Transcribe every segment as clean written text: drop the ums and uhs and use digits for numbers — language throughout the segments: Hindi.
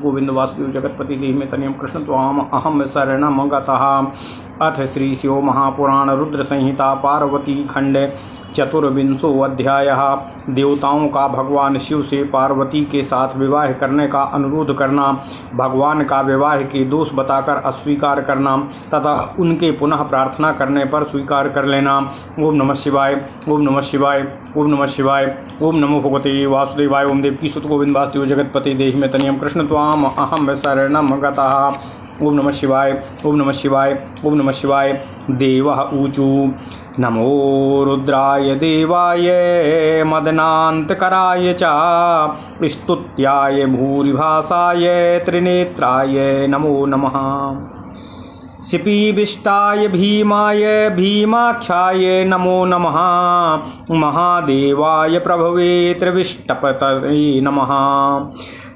गोविंद वासुदेव जगतपति देहि तनियम कृष्ण त्वाम अहम शरणम गतः। अथ श्री शिव महापुराण रुद्र संहिता पार्वती खंड चतुर्विंशो अध्यायः। देवताओं का भगवान शिव से पार्वती के साथ विवाह करने का अनुरोध करना, भगवान का विवाह के दोष बताकर अस्वीकार करना तथा उनके पुनः प्रार्थना करने पर स्वीकार कर लेना। ओम नमः शिवाय, ओम नमः शिवाय, ओम नमः शिवाय, ओम नमो भगवते वासुदेवाय। ओम देवकी सुत गोविंद वासुदेव जगतपति देहि में तनियम कृष्ण त्वाम अहम शरणम गतः। ओम नमः शिवाय, ओम नमः शिवाय, ओम नमः शिवाय। देवः ऊचु नमो रुद्राय देवाय मदनान्तकराय च स्तुत्याय भूरिभासाय त्रिनेत्राय नमो नमः। शिपीविष्टाय भीमाय भीमाख्याय नमो नमः। महादेवाय प्रभवे त्रिविष्टपतये नमः।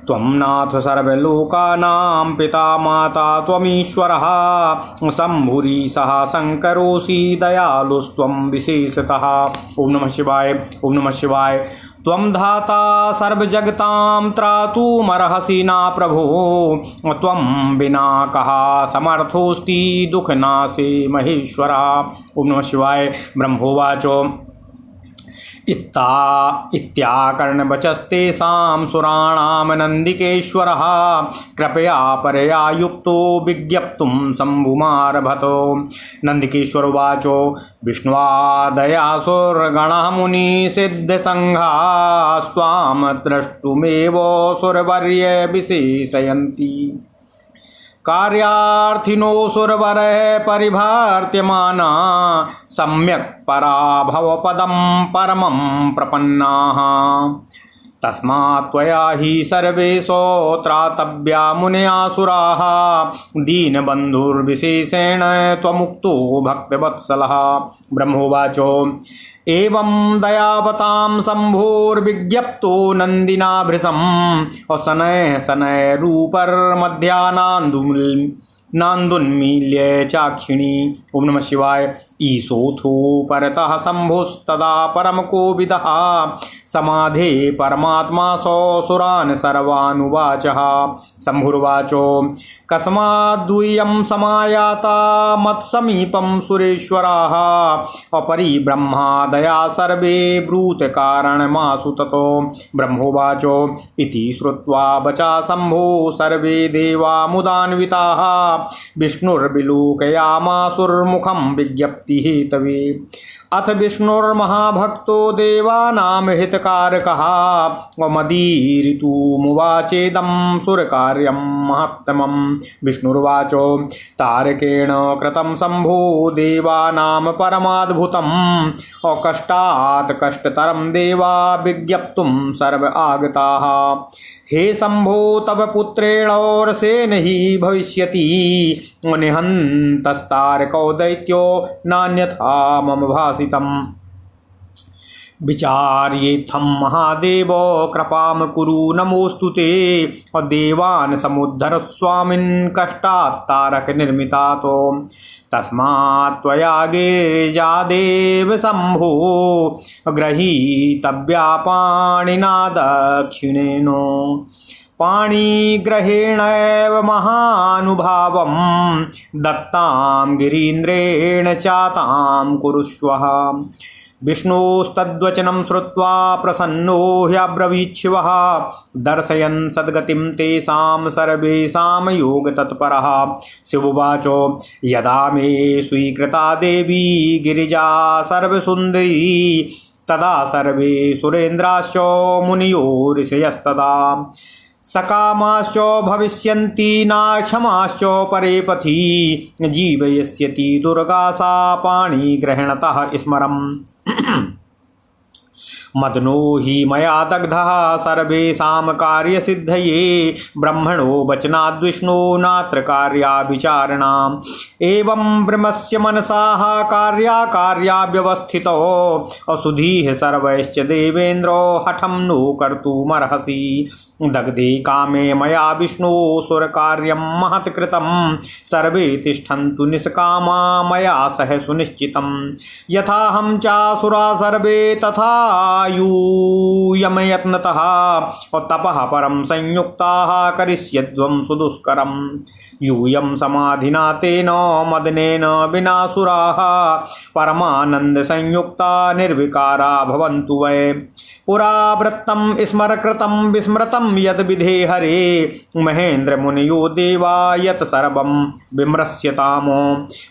त्वं नाथ सर्वलोकानां पिता माता त्वमीश्वरः। शम्भुरीशः शङ्करोऽसि दयालुस्त्वं विशेषतः। ओम नमः शिवाय, ओम नमः शिवाय। त्वं धाता सर्वजगतां त्रातुमर्हसि न प्रभो। त्वं विना कः समर्थोऽस्ति दुःखनाशे महेश्वरः। ओम नमः शिवाय। ब्रह्मोवाच इत्याकर्णवचस्तेषां सुराणां नन्दिकेश्वरः कृपया परया युक्तो विज्ञप्तुं शम्भुमारभत। नन्दिकेश्वर उवाच विष्णुवादयासुरगणः मुनिसिद्धसङ्घास्त्वां द्रष्टुमेव सुरवर्य विशेषयन्ति। कार्यार्थिनो सुरवरः परिभार्त्यमाना सम्यक् पराभवपदं परमं प्रपन्नाः। तस्मात् त्वया हि सर्वे त्रातव्या मुनयासुराः। दीनबन्धुर्विशेषेण त्वमुक्तो भक्तवत्सलः। ब्रह्मोवाच एवं दयावतां शम्भोर्विज्ञप्तो नन्दिना भृशम् शनैः शनैः रूपर्मध्यानान्दुन्मील्य चाक्षिणी। ओम नमः शिवाय। ईशोऽथो परतः शम्भुस्तदा परमकोविदः समाधे परमात्मा सुरान् सर्वानुवाचः। शम्भुर्वाच कस्माद्दूयं समायाता मत्समीपं सुरेश्वराः। अपरि ब्रह्मादया सर्वे ब्रूतकारणमासु ततो। ब्रह्मोवाच इति श्रुत्वा वचा शम्भो सर्वे देवा मुदान्विताः। विष्णुर्विलोकयामासुर्मुखं विज्ञप्तिहेतवे। अथ विष्णुर्महाभक्तो देवानां हितकारकः। मदीरितुमुवाचेदं सुरकार्यं महत्तमं। विष्णुर्वाच तारकेण कृतं शम्भो देवानां परमाद्भुतम्। कष्टात् कष्टतरं देवा विज्ञप्तुं सर्व आगताः। हे शम्भो तव पुत्रेण रसेन हि भविष्यति। निहन्तस्तारको दैत्यो नान्यथा मम भासितम्। विचार्येत्थं महादेव कृपां कुरु नमोऽस्तु ते। देवान् समुद्धर स्वामिन् कष्टात् तारक निर्मितातो। तस्मात् त्वया गिरिजादेव शम्भो गृहीतव्या पाणिना दक्षिणेन। पाणिग्रहेणैव महानुभावं दत्तां गिरीन्द्रेण चातां कुरुष्वः। विष्णोस्तद्वचनं श्रुत्वा प्रसन्नो ह्यब्रवीत् शिवः। दर्शयन् सद्गतिं तेषां सर्वेषां योगतत्परः। शिवोवाच यदा मे स्वीकृता देवी गिरिजा सर्वसुन्दरी। तदा सर्वे सुरेन्द्राश्च मुनियो ऋषयस्तदा। सकामाश्च भविष्यन्ति नाक्षमाश्च परे पथि। जीवयस्यति दुर्गा सा पाणिग्रहणतः स्मरम्। मदनो हि मया दग्धः सर्वेषां कार्यसिद्धये। ब्रह्मणो वचनाद्विष्णो नात्र कार्याविचारणाम्। एवं ब्रह्मस्य मनसाः कार्या व्यवस्थितो। असुधीः सर्वैश्च देवेन्द्रो हठं नो कर्तुमर्हसि। दग्धे कामे मया विष्णु सुरकार्यं महत् कृतं। सर्वे तिष्ठन्तु निष्कामा मया सह सुनिश्चितं। यथाहं चासुरा सर्वे तथा यूयम यत्नतः तपः परं संयुक्ताः करिष्यध्वं सुदुष्करम् यूयं समाधिना तेन मदनेन विनासुराः परमानंद संयुक्ता निर्विकारा भवन्तु वै पुरा वृत्तं स्मरकृतं विस्मृतं यद् विधे हरे महेन्द्र मुनियो देवा यत् सर्वं विमृश्यतामो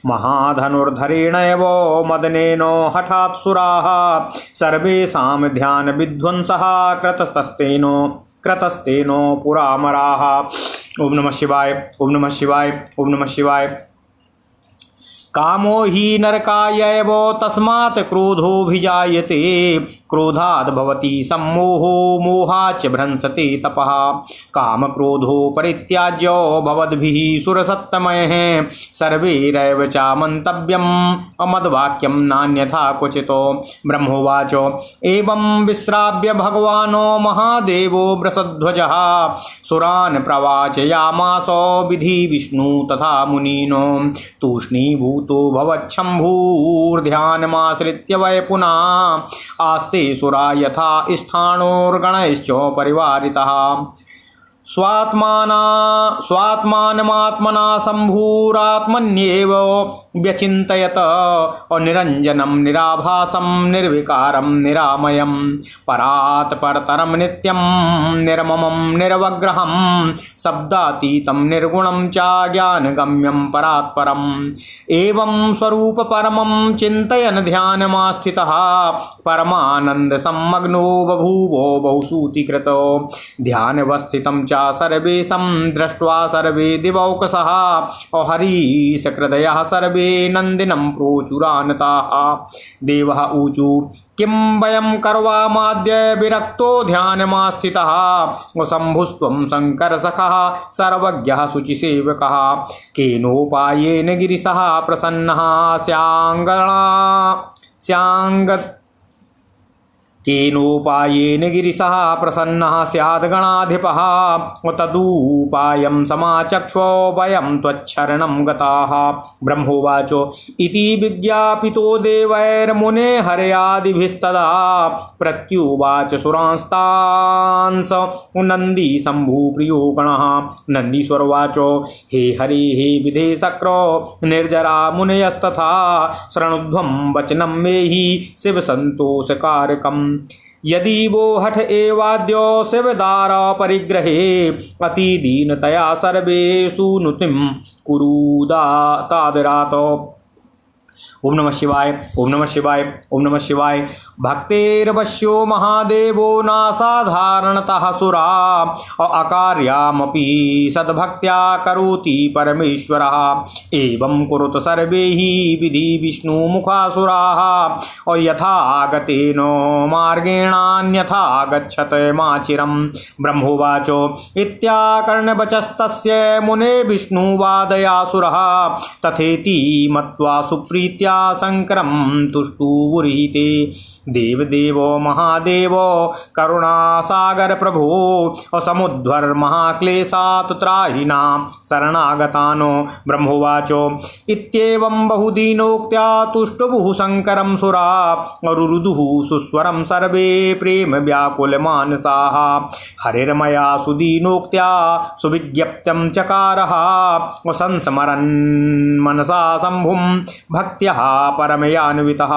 महाधनुर्धरेणैव मदनेन हठात् सुराः सर्वेषां ध्यान विध्वंसः कृतस्तेनो पुरामराः। ओम नमः शिवाय ओम नमः शिवाय ओम नमः शिवाय। कामो हि नरकायैव तस्मात् क्रोधोऽभिजायते क्रोधाद् भवति सम्मोहो मोहाच्च भ्रंसते तपः काम क्रोधो परित्याज्यो भवद्भिः सुरसत्तमैः सर्वैरेव चामन्तव्यम् अमद्वाक्यं नान्यथा क्वचितो ब्रह्मोवाच एवं विश्राव्य भगवानो महादेवो वृषध्वजः सुरान् प्रवाचयामास विधि विष्णु तथा मुनीनो तूष्णीभूतो भवच्छम्भूर्ध्यानमाश्रित्य वै पुनः आस्ते सुरा यथा स्थाणोर्गणैश्च परिवारितः स्वात्मानमात्मना शम्भुरात्मन्येव व्यचिन्तयत निरञ्जनं निराभासं निर्विकारं निरामयं परात् परतरं नित्यं निर्ममं निर्वग्रहं शब्दातीतं निर्गुणं च ज्ञानगम्यं परात्परम् एवं स्वरूप परमं चिन्तयन् ध्यानमास्थितः परमानंद सम्मग्नो बभूवो बहुसूतिकृतो ध्यानवस्थितं च सर्वेशं दृष्ट्वा सर्वे दिवौकसः हरीशकृदयः सर्वे नन्दिनं प्रोचुरानताः देवः ऊचु किं वयं करवामाद्य विरक्तो ध्यानमास्थितः शम्भुस्त्वं शङ्करसखः सर्वज्ञः शुचिसेवकः केनोपायेन गिरिशः प्रसन्नः केनोपायेन गिरिशः प्रसन्नः स्याद्गणाधिपः तदुपायं समाचक्षो वयं त्वच्छरणं गताः ब्रह्मोवाच इति विज्ञापितो देवैर्मुने हर्यादिभिस्तदा प्रत्युवाच सुरांस्तांस नन्दी शम्भुप्रियो गणः नन्दीश्वरवाच हे हरे हे विधे शक्रो निर्जरा मुनयस्तथा शृणुध्वं वचनं मे हि शिवसन्तोषकारकम् यदि वो हठ एवाद्यो शिवदार परिग्रहे अति दीनतया सर्वे सुनुतिं कुरुदातादरात। ओम नमः शिवाय ओम नमः शिवाय ओम नमः शिवाय। भक्तेर्वश्यो महादेवो नासाधारणतः सुरा अकार्यामपि सद्भक्त्या करोति परमेश्वरः एवं कुरुत सर्वैः विधि विष्णुमुखासुराः यथा गतेन मार्गेणान्यथा गच्छत माचिरं ब्रह्मोवाच इत्याकर्णवचस्तस्य मुने विष्णुवादयासुरः तथेति मत्वा सुप्रीत्या शङ्करं तुष्टुवुर्हिते देवदेवो महादेवो करुणासागर प्रभो समुद्धर महाक्लेशात् त्राहिना शरणागतानो ब्रह्मोवाचो इत्येवं बहुदीनोक्त्या तुष्टुभुः शङ्करं सुरा रुरुदुः सुस्वरं सर्वे प्रेम व्याकुलमानसाः हरिर्मया सुदीनोक्त्या सुविज्ञप्त्यं चकारः संस्मरन् मनसा शम्भुं भक्त्या परमयान्वितः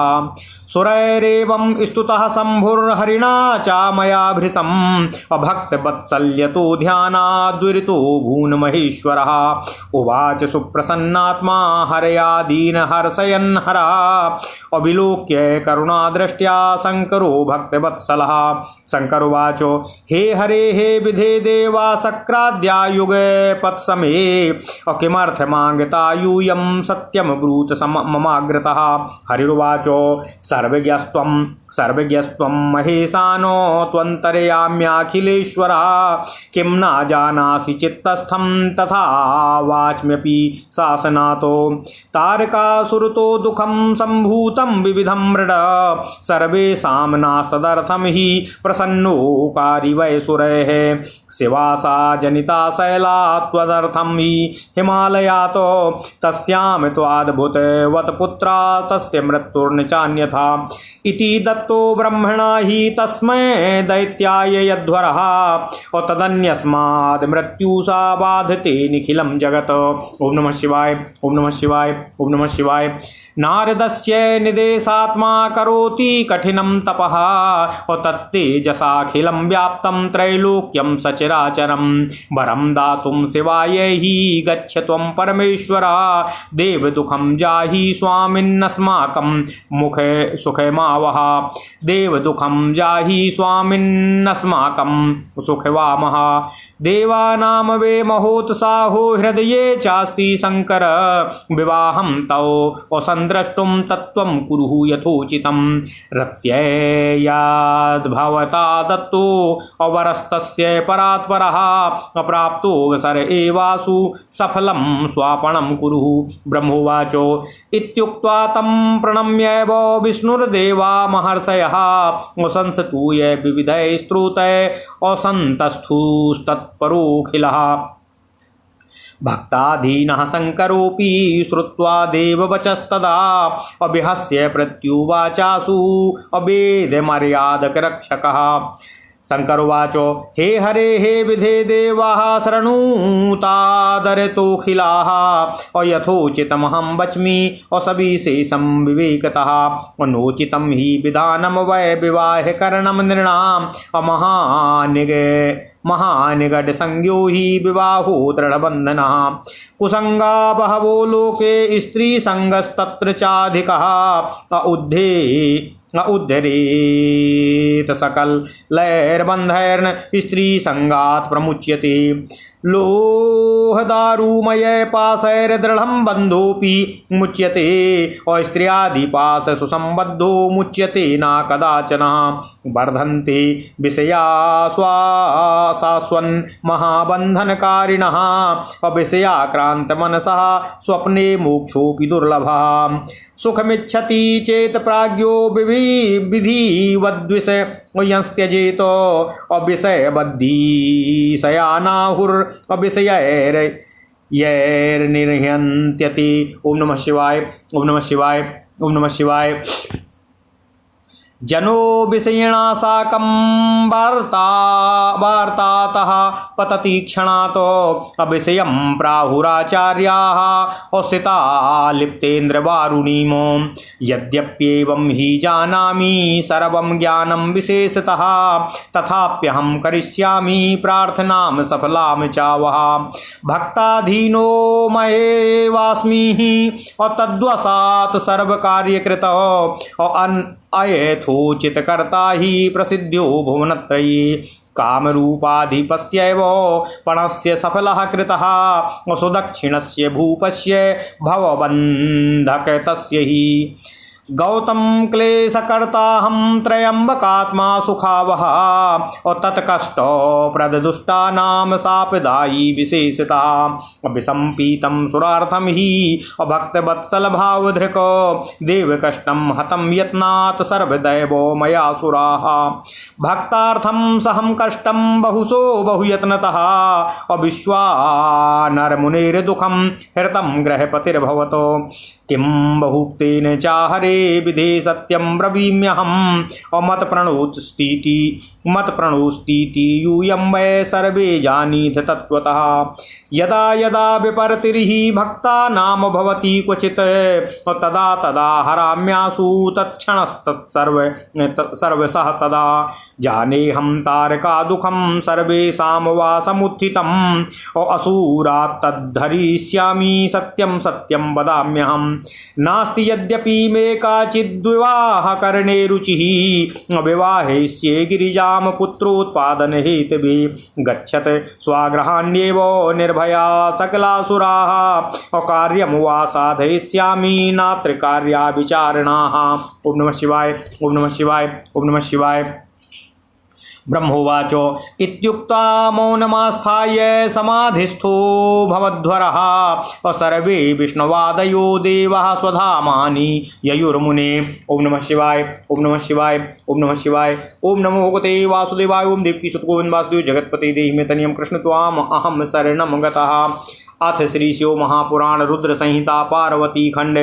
सुरैरेवं स्तुतः शम्भुर्हरिणा चामयाभृतम् अभक्तवत्सल्यतो ध्यानाद्विरितो भून्महेश्वरः उवाच सुप्रसन्नात्मा हरया दीनहर्षयन् हरः अविलोक्य करुणादृष्ट्या शङ्करो भक्तवत्सलः शङ्करोवाच हे हरे हे विधे देवा शक्राद्या युगे पत्समे किमर्थमागता यूयं सत्यं ब्रूत ममाग्रतः हरिर्वाच सर्वज्ञस्त्वं महेशानो त्वन्तर्याम्याखिलेश्वरः किं न जानासि चित्तस्थं तथा वाच्म्यपि शासनातो तारकासुरतो दुःखं सम्भूतं विविधं मृड सर्वेषां नास्तदर्थं हि प्रसन्नोकारी वै सुरैः शिवासा जनिता शैला त्वदर्थं हि हिमालयातो तस्यां त्वाद्भुतवत् पुत्रा तस्य मृत्युर्न चान्यथा इति दत्तो ब्रह्मणा हि तस्मै दैत्याय यध्वरः तदन्यस्माद् मृत्युसा बाधते निखिलं जगत्। ओम नमः शिवाय, ओम नमः शिवाय, ओम नमः शिवाय। नारदस्य निदेशात्मा करोति कठिनं तपः तत्तेजसाखिलं व्याप्तं त्रैलोक्यं सचराचरं वरं दातुं शिवाय हि गच्छ त्वं परमेश्वरा देवदुःखं जाहि स्वामिन्नस्माकं मुखे सुखमावह देवदुःखं जाहि स्वामिन्नस्माकं सुखवामः देवानां वे महोत्साहो हृदये चास्ति शंकर विवाहं तौ संद्रष्टुं तत्त्वं कुरु यथोचितं रत्ययाद्भवता दत्तो अवरस्तस्य परात्परः अप्राप्तो वसर एवासु सफलं स्वापनं कुरु। ब्रह्मोवाचो इत्युक्त्वा तं प्रणम्यैव विष्णुर्देवा महर्षयः संस्तूय विविधैः स्तुतैः असन्तस्थुस्तत्परोऽखिलः भक्ताधीनः शङ्करोऽपि श्रुत्वा देववचस्तदा अभिहस्य प्रत्युवाचासु अभेदमर्यादकरक्षकः। शङ्करोवाचो हे हरे हे विधे देवाः शृणुतादरतोऽखिलाः यथोचितमहं वच्मि असविशेषं विवेकतः नोचितं हि विधानं वै विवाहकरणं नृणाम् महानिगड संज्ञो हि विवाहो दृढ़बंधनः कुसंगा बहवो लोके स्त्री संगस्तत्र चाधिकः उद्धरेत सकल लैर्बंधैर्न स्त्री संगात् प्रमुच्यते लोहदारुमय पाशैर्दृढं बन्धोऽपि मुच्यते और स्त्रियादिपाश सुसंबद्धो मुच्यते न कदाचन वर्धन्ते विषया स्वासास्वन् महाबन्धनकारिणः अविषयाक्रान्तमनसः स्वप्ने मोक्षोऽपि दुर्लभः सुखमिच्छति चेत प्राज्ञो विधिवद्विष यंस्त्यजेत अविषयबद्धीशयानाहुर् अविषयैर्निर्ह्यन्त्यति। ओम नमः शिवाय, ओम नमः शिवाय, ओम नमः शिवाय। जनो विषयिणा साकं वार्तातः पतति क्षणात् अविषयं प्राहुराचार्याः औस्थिता लिप्तेन्द्रवारुणीम् यद्यप्येवं हि जानामि सर्वं ज्ञानं विशेषतः तथाप्यहं करिष्यामि प्रार्थनां सफलां चावः भक्ताधीनो मयेवास्मि और तद्वशात् सर्वकार्यकृतः अयथोचितकर्ता हि प्रसिद्ध्यो भुवनत्रयी कामरूपाधिपस्यैव पणस्य सफलः कृतः सुदक्षिणस्य भूपस्य भवबन्धकतस्य हि गौतम क्लेशकर्ताहं त्रयंबकात्मा सुखावह और तत्कष्ट प्रदुष्टानां सापदायी विशेषता विसंपीतं सुरार्थं हि भक्तवत्सल भावधृक देवकष्टं हतं यत्नात् सर्वदैवो मया सुराः भक्तार्थं सहं कष्टं बहुसो बहुयत्नतः अविश्वानरमुनिर्दुःखं हृतं गृहपतिर्भवतो किं बहुक्तेन चाहरे विधे सत्यं ब्रवीम्यहम् मत प्रणोस्तीति यूयं वै सर्वे जानीथ तत्त्वतः यदा यदा विपर्तिर्हि भक्तानां भवति क्वचित् तदा तदा हराम्यासु तत्क्षणस्तत्सर्वशः तदा जानेऽहं तारका दुःखं सर्वेषां वासमुत्थितम् असुरात् तद्धरिष्यामि सत्यं सत्यं वदाम्यहम् नास्ति यद्यपि मे काचिद्विवाहकरणे रुचिः विवाहेष्ये गिरिजां पुत्रोत्पादन हेतवे गच्छत स्वागृहाण्येव निर्भया सकलासुराः अकार्यं वा साधयिष्यामि नात्र कार्या विचारणाः। ओम नमः शिवाय, ओम नमः शिवाय, ओम नमः शिवाय। ब्रह्मोवाचो इत्युक्त्वा मौनमास्थाय समाधिस्थो भवध्वरः सर्वे विष्णुवादयो देवाः स्वधामानि ययुर्मुने। ओम नमः शिवाय, ओम नमः शिवाय, ओम नमः शिवाय। ओम नमो भगवते वासुदेवाय। ओम देवकी सुत गोविंद वासुदेव जगतपति देहि मे तनियं कृष्ण त्वाम अहम शरणं गतः। अथ श्री शिव महापुराण रुद्र संहिता पार्वती खंड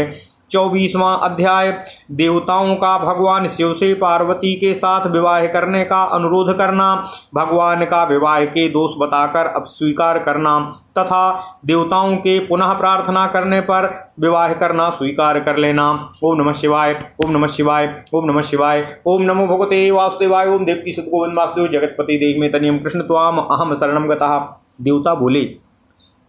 24वां अध्याय। देवताओं का भगवान शिव से पार्वती के साथ विवाह करने का अनुरोध करना, भगवान का विवाह के दोष बताकर अस्वीकार करना तथा देवताओं के पुनः प्रार्थना करने पर विवाह करना स्वीकार कर लेना। ओम नमः शिवाय, ओम नमः शिवाय, ओम नमः शिवाय। ओम नमो भगवते वासुदेवाय। ओम देवकी सुत गोविंद वासुदेव जगतपति देहि में तनियम कृष्ण त्वाम अहम शरणम गतः। देवता बोले,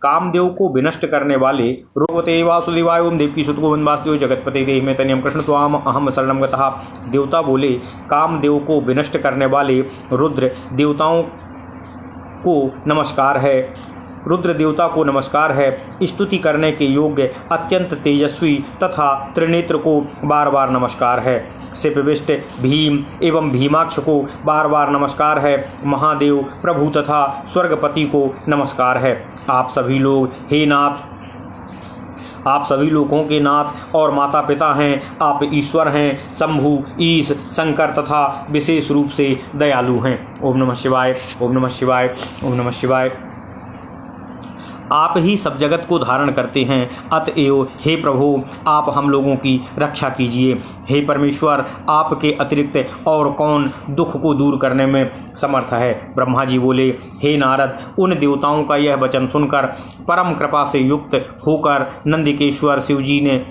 कामदेव को विनष्ट करने वाले भगवते वासुदेवाय। ओम देवकी सुत गोविंद वासुदेव जगतपति देहि में तनियम कृष्ण त्वाम अहम शरणम गतः। देवता बोले, कामदेव को विनष्ट करने वाले रुद्र देवताओं को नमस्कार है। रुद्र देवता को नमस्कार है। स्तुति करने के योग्य अत्यंत तेजस्वी तथा त्रिनेत्र को बार बार नमस्कार है। शिवविष्ट भीम एवं भीमाक्ष को बार बार नमस्कार है। महादेव प्रभु तथा स्वर्गपति को नमस्कार है। आप सभी लोग हे नाथ, आप सभी लोगों के नाथ और माता पिता हैं। आप ईश्वर हैं, शंभु, ईश, शंकर तथा विशेष रूप से दयालु हैं। ओम नमः शिवाय, ओम नमः शिवाय, ओम नमः शिवाय। आप ही सब जगत को धारण करते हैं, अतएव हे प्रभु आप हम लोगों की रक्षा कीजिए। हे परमेश्वर, आपके अतिरिक्त और कौन दुख को दूर करने में समर्थ है। ब्रह्मा जी बोले, हे नारद, उन देवताओं का यह वचन सुनकर परम कृपा से युक्त होकर नंदिकेश्वर शिव जी ने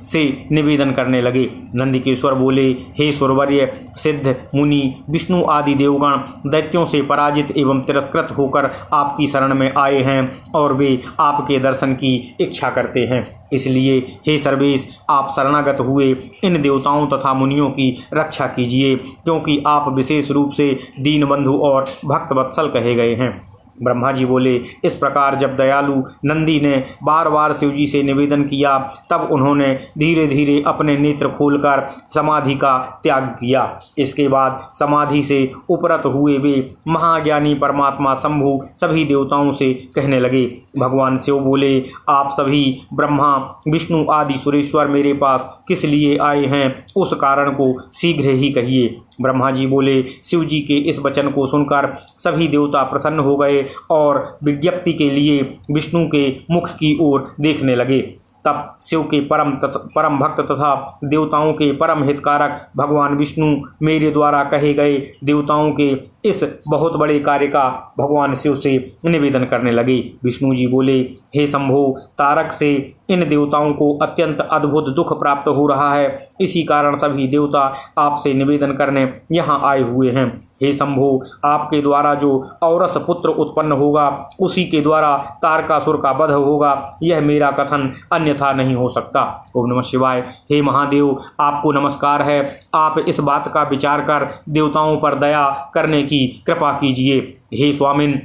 से निवेदन करने लगे। नंदिकेश्वर बोले, हे सुरवर्य, सिद्ध, मुनि, विष्णु आदि देवगण दैत्यों से पराजित एवं तिरस्कृत होकर आपकी शरण में आए हैं और वे आपके दर्शन की इच्छा करते हैं। इसलिए हे सर्वेश, आप शरणागत हुए इन देवताओं तथा मुनियों की रक्षा कीजिए, क्योंकि आप विशेष रूप से दीनबंधु और भक्त वत्सल कहे गए हैं। ब्रह्मा जी बोले, इस प्रकार जब दयालु नंदी ने बार बार शिवजी से निवेदन किया, तब उन्होंने धीरे धीरे अपने नेत्र खोलकर समाधि का त्याग किया। इसके बाद समाधि से उपरत हुए वे महाज्ञानी परमात्मा शंभु सभी देवताओं से कहने लगे। भगवान शिव बोले, आप सभी ब्रह्मा, विष्णु आदि सुरेश्वर मेरे पास किस लिए आए हैं, उस कारण को शीघ्र ही कहिए। ब्रह्मा जी बोले, शिव जी के इस वचन को सुनकर सभी देवता प्रसन्न हो गए और विज्ञप्ति के लिए विष्णु के मुख की ओर देखने लगे। तब शिव के परम भक्त तथा देवताओं के परम हितकारक भगवान विष्णु मेरे द्वारा कहे गए देवताओं के इस बहुत बड़े कार्य का भगवान शिव से निवेदन करने लगे। विष्णु जी बोले, हे शंभो, तारक से इन देवताओं को अत्यंत अद्भुत दुख प्राप्त हो रहा है। इसी कारण सभी देवता आपसे निवेदन करने यहाँ आए हुए हैं। हे शंभो, आपके द्वारा जो औरस पुत्र उत्पन्न होगा, उसी के द्वारा तारकासुर का वध होगा। यह मेरा कथन अन्यथा नहीं हो सकता। ओम नमः शिवाय। हे महादेव, आपको नमस्कार है। आप इस बात का विचार कर देवताओं पर दया करने की कृपा कीजिए। हे स्वामिन,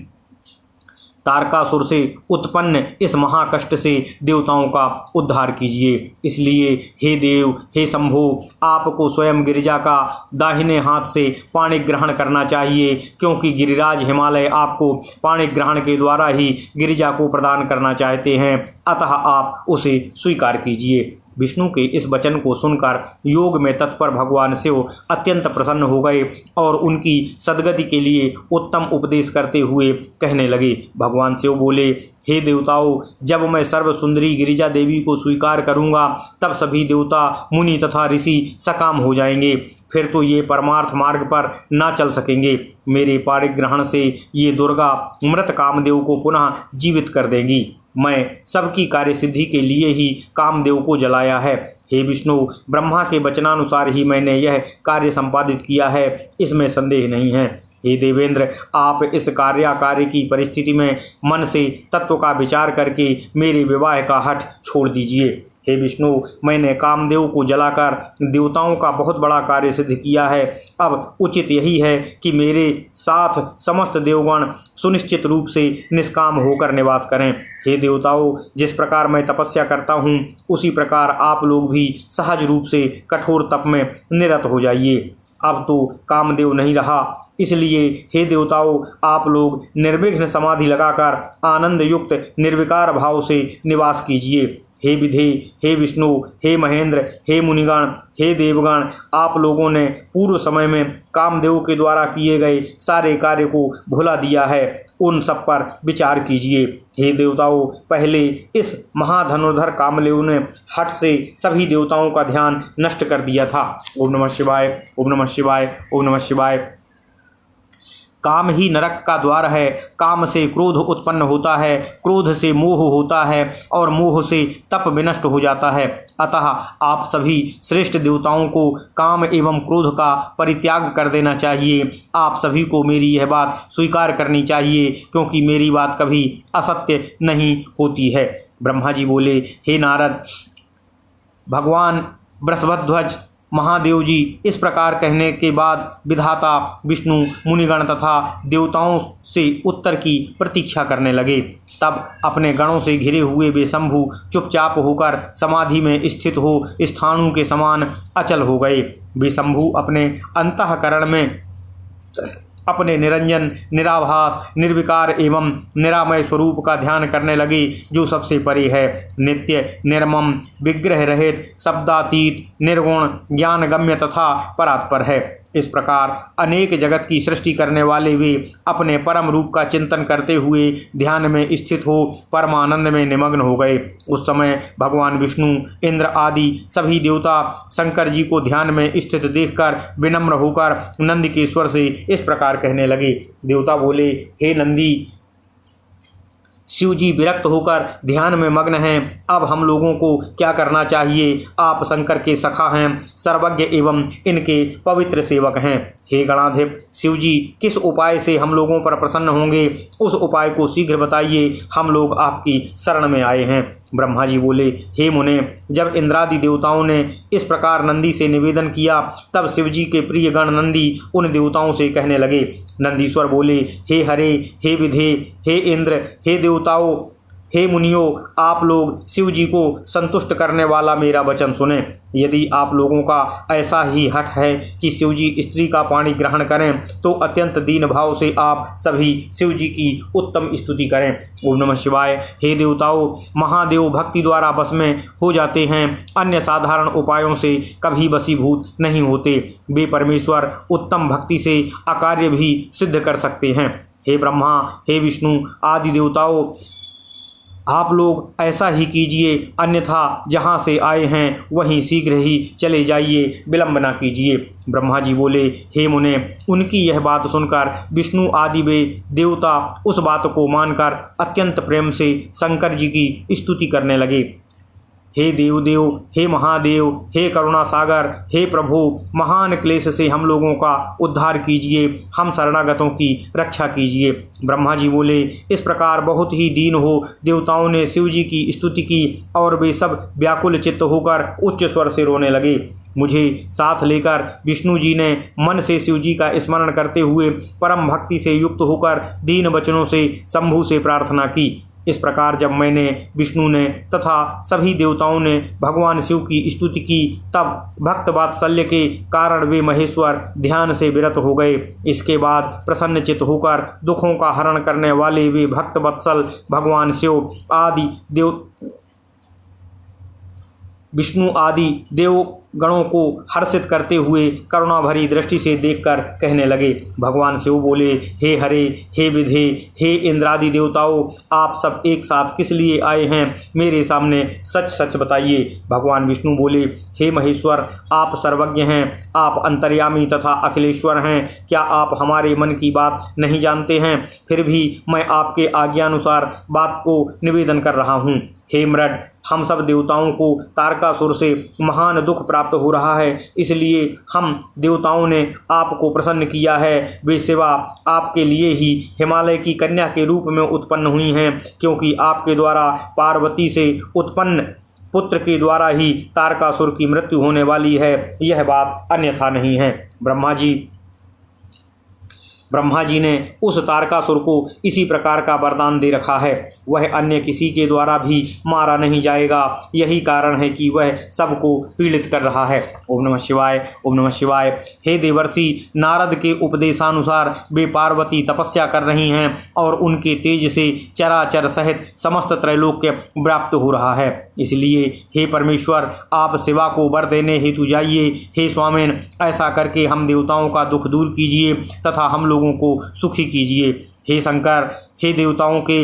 तारकासुर से उत्पन्न इस महाकष्ट से देवताओं का उद्धार कीजिए। इसलिए हे देव, हे शंभो, आपको स्वयं गिरिजा का दाहिने हाथ से पाणी ग्रहण करना चाहिए, क्योंकि गिरिराज हिमालय आपको पाणी ग्रहण के द्वारा ही गिरिजा को प्रदान करना चाहते हैं। अतः आप उसे स्वीकार कीजिए। विष्णु के इस वचन को सुनकर योग में तत्पर भगवान शिव अत्यंत प्रसन्न हो गए और उनकी सद्गति के लिए उत्तम उपदेश करते हुए कहने लगे। भगवान शिव बोले, हे देवताओं, जब मैं सर्व सुंदरी गिरिजा देवी को स्वीकार करूंगा, तब सभी देवता, मुनि तथा ऋषि सकाम हो जाएंगे। फिर तो ये परमार्थ मार्ग पर ना चल सकेंगे। मेरे पाणिग्रहण से ये दुर्गा मृत कामदेव को पुनः जीवित कर देंगी। मैं सबकी कार्य सिद्धि के लिए ही कामदेव को जलाया है। हे विष्णु, ब्रह्मा के वचनानुसार ही मैंने यह कार्य संपादित किया है, इसमें संदेह नहीं है। हे देवेंद्र, आप इस कार्य की परिस्थिति में मन से तत्व का विचार करके मेरे विवाह का हठ छोड़ दीजिए। हे विष्णु, मैंने कामदेव को जलाकर देवताओं का बहुत बड़ा कार्य सिद्ध किया है। अब उचित यही है कि मेरे साथ समस्त देवगण सुनिश्चित रूप से निष्काम होकर निवास करें। हे देवताओं, जिस प्रकार मैं तपस्या करता हूँ, उसी प्रकार आप लोग भी सहज रूप से कठोर तप में निरत हो जाइए। अब तो कामदेव नहीं रहा, इसलिए हे देवताओं, आप लोग निर्विघ्न समाधि लगाकर आनंद युक्त निर्विकार भाव से निवास कीजिए। हे विधे, हे विष्णु, हे महेंद्र, हे मुनिगण, हे देवगण, आप लोगों ने पूर्व समय में कामदेव के द्वारा किए गए सारे कार्य को भुला दिया है। उन सब पर विचार कीजिए। हे देवताओं, पहले इस महाधनुर्धर कामदेव ने हठ से सभी देवताओं का ध्यान नष्ट कर दिया था। ओम नमः शिवाय, ओम नमः शिवाय, ओम नमः शिवाय। काम ही नरक का द्वार है। काम से क्रोध उत्पन्न होता है, क्रोध से मोह होता है और मोह से तप विनष्ट हो जाता है। अतः आप सभी श्रेष्ठ देवताओं को काम एवं क्रोध का परित्याग कर देना चाहिए। आप सभी को मेरी यह बात स्वीकार करनी चाहिए, क्योंकि मेरी बात कभी असत्य नहीं होती है। ब्रह्मा जी बोले, हे नारद, भगवान बृहस्पतिध्वज महादेव जी, इस प्रकार कहने के बाद विधाता विष्णु मुनिगण तथा देवताओं से उत्तर की प्रतीक्षा करने लगे। तब अपने गणों से घिरे हुए वे शंभु चुपचाप होकर समाधि में स्थित हो स्थाणु के समान अचल हो गए। वे शंभु अपने अंतःकरण में अपने निरंजन, निराभास, निर्विकार एवं निरामय स्वरूप का ध्यान करने लगे, जो सबसे परे है, नित्य, निर्मम, विग्रह रहित, शब्दातीत, निर्गुण, ज्ञानगम्य तथा परात्पर है। इस प्रकार अनेक जगत की सृष्टि करने वाले वे अपने परम रूप का चिंतन करते हुए ध्यान में स्थित हो परमानंद में निमग्न हो गए। उस समय भगवान विष्णु, इंद्र आदि सभी देवता शंकर जी को ध्यान में स्थित देखकर विनम्र होकर नंदिकेश्वर से इस प्रकार कहने लगे। देवता बोले, हे नंदी, शिव जी विरक्त होकर ध्यान में मग्न हैं। अब हम लोगों को क्या करना चाहिए? आप शंकर के सखा हैं, सर्वज्ञ एवं इनके पवित्र सेवक हैं। हे गणाधिप शिव जी, किस उपाय से हम लोगों पर प्रसन्न होंगे? उस उपाय को शीघ्र बताइए, हम लोग आपकी शरण में आए हैं। ब्रह्मा जी बोले, हे मुने, जब इंद्रादि देवताओं ने इस प्रकार नंदी से निवेदन किया, तब शिव जी के प्रिय गण नंदी उन देवताओं से कहने लगे। नंदीश्वर बोले, हे हरे, हे विधे, हे इंद्र, हे देवताओं, हे मुनियों, आप लोग शिव जी को संतुष्ट करने वाला मेरा वचन सुने। यदि आप लोगों का ऐसा ही हठ है कि शिव जी स्त्री का पानी ग्रहण करें, तो अत्यंत दीन भाव से आप सभी शिव जी की उत्तम स्तुति करें। ओम नमः शिवाय। हे देवताओं, महादेव भक्ति द्वारा बस में हो जाते हैं, अन्य साधारण उपायों से कभी वशीभूत नहीं होते। वे परमेश्वर उत्तम भक्ति से अकार्य भी सिद्ध कर सकते हैं। हे ब्रह्मा, हे विष्णु आदि देवताओं, आप लोग ऐसा ही कीजिए, अन्यथा जहाँ से आए हैं वहीं शीघ्र ही चले जाइए, विलंब न कीजिए। ब्रह्मा जी बोले, हे मुने, उनकी यह बात सुनकर विष्णु आदि वे देवता उस बात को मानकर अत्यंत प्रेम से शंकर जी की स्तुति करने लगे। हे देवदेव, हे महादेव, हे करुणा सागर, हे प्रभु, महान क्लेश से हम लोगों का उद्धार कीजिए, हम शरणागतों की रक्षा कीजिए। ब्रह्मा जी बोले, इस प्रकार बहुत ही दीन हो देवताओं ने शिव जी की स्तुति की और वे सब व्याकुल चित्त होकर उच्च स्वर से रोने लगे। मुझे साथ लेकर विष्णु जी ने मन से शिव जी का स्मरण करते हुए परम भक्ति से युक्त होकर दीन वचनों से शंभु से प्रार्थना की। इस प्रकार जब मैंने, विष्णु ने तथा सभी देवताओं ने भगवान शिव की स्तुति की, तब भक्त वात्सल्य के कारण वे महेश्वर ध्यान से विरत हो गए। इसके बाद प्रसन्नचित होकर दुखों का हरण करने वाले वे भक्त वत्सल भगवान शिव आदि विष्णु आदि देव गणों को हर्षित करते हुए करुणा भरी दृष्टि से देखकर कहने लगे। भगवान शिव बोले, हे हरे, हे विधे, हे इंद्रादि देवताओं, आप सब एक साथ किस लिए आए हैं? मेरे सामने सच सच बताइए। भगवान विष्णु बोले, हे महेश्वर, आप सर्वज्ञ हैं, आप अंतर्यामी तथा अखिलेश्वर हैं। क्या आप हमारे मन की बात नहीं जानते हैं? फिर भी मैं आपके आज्ञानुसार बात को निवेदन कर रहा हूँ। हे मृड, हम सब देवताओं को तारकासुर से महान दुख प्राप्त हो रहा है, इसलिए हम देवताओं ने आपको प्रसन्न किया है। वे शिवा आपके लिए ही हिमालय की कन्या के रूप में उत्पन्न हुई हैं, क्योंकि आपके द्वारा पार्वती से उत्पन्न पुत्र के द्वारा ही तारकासुर की मृत्यु होने वाली है। यह बात अन्यथा नहीं है। ब्रह्मा जी ने उस तारकासुर को इसी प्रकार का वरदान दे रखा है, वह अन्य किसी के द्वारा भी मारा नहीं जाएगा। यही कारण है कि वह सबको पीड़ित कर रहा है। ओम नमः शिवाय, ओम नमः शिवाय। हे देवर्षि, नारद के उपदेशानुसार वे पार्वती तपस्या कर रही हैं और उनके तेज से चराचर सहित समस्त त्रैलोक्य व्याप्त हो रहा है। इसलिए हे परमेश्वर, आप शिवा को वर देने हेतु जाइए। हे स्वामिन, ऐसा करके हम देवताओं का दुख दूर कीजिए तथा हम लोगों को सुखी कीजिए। हे शंकर, हे देवताओं के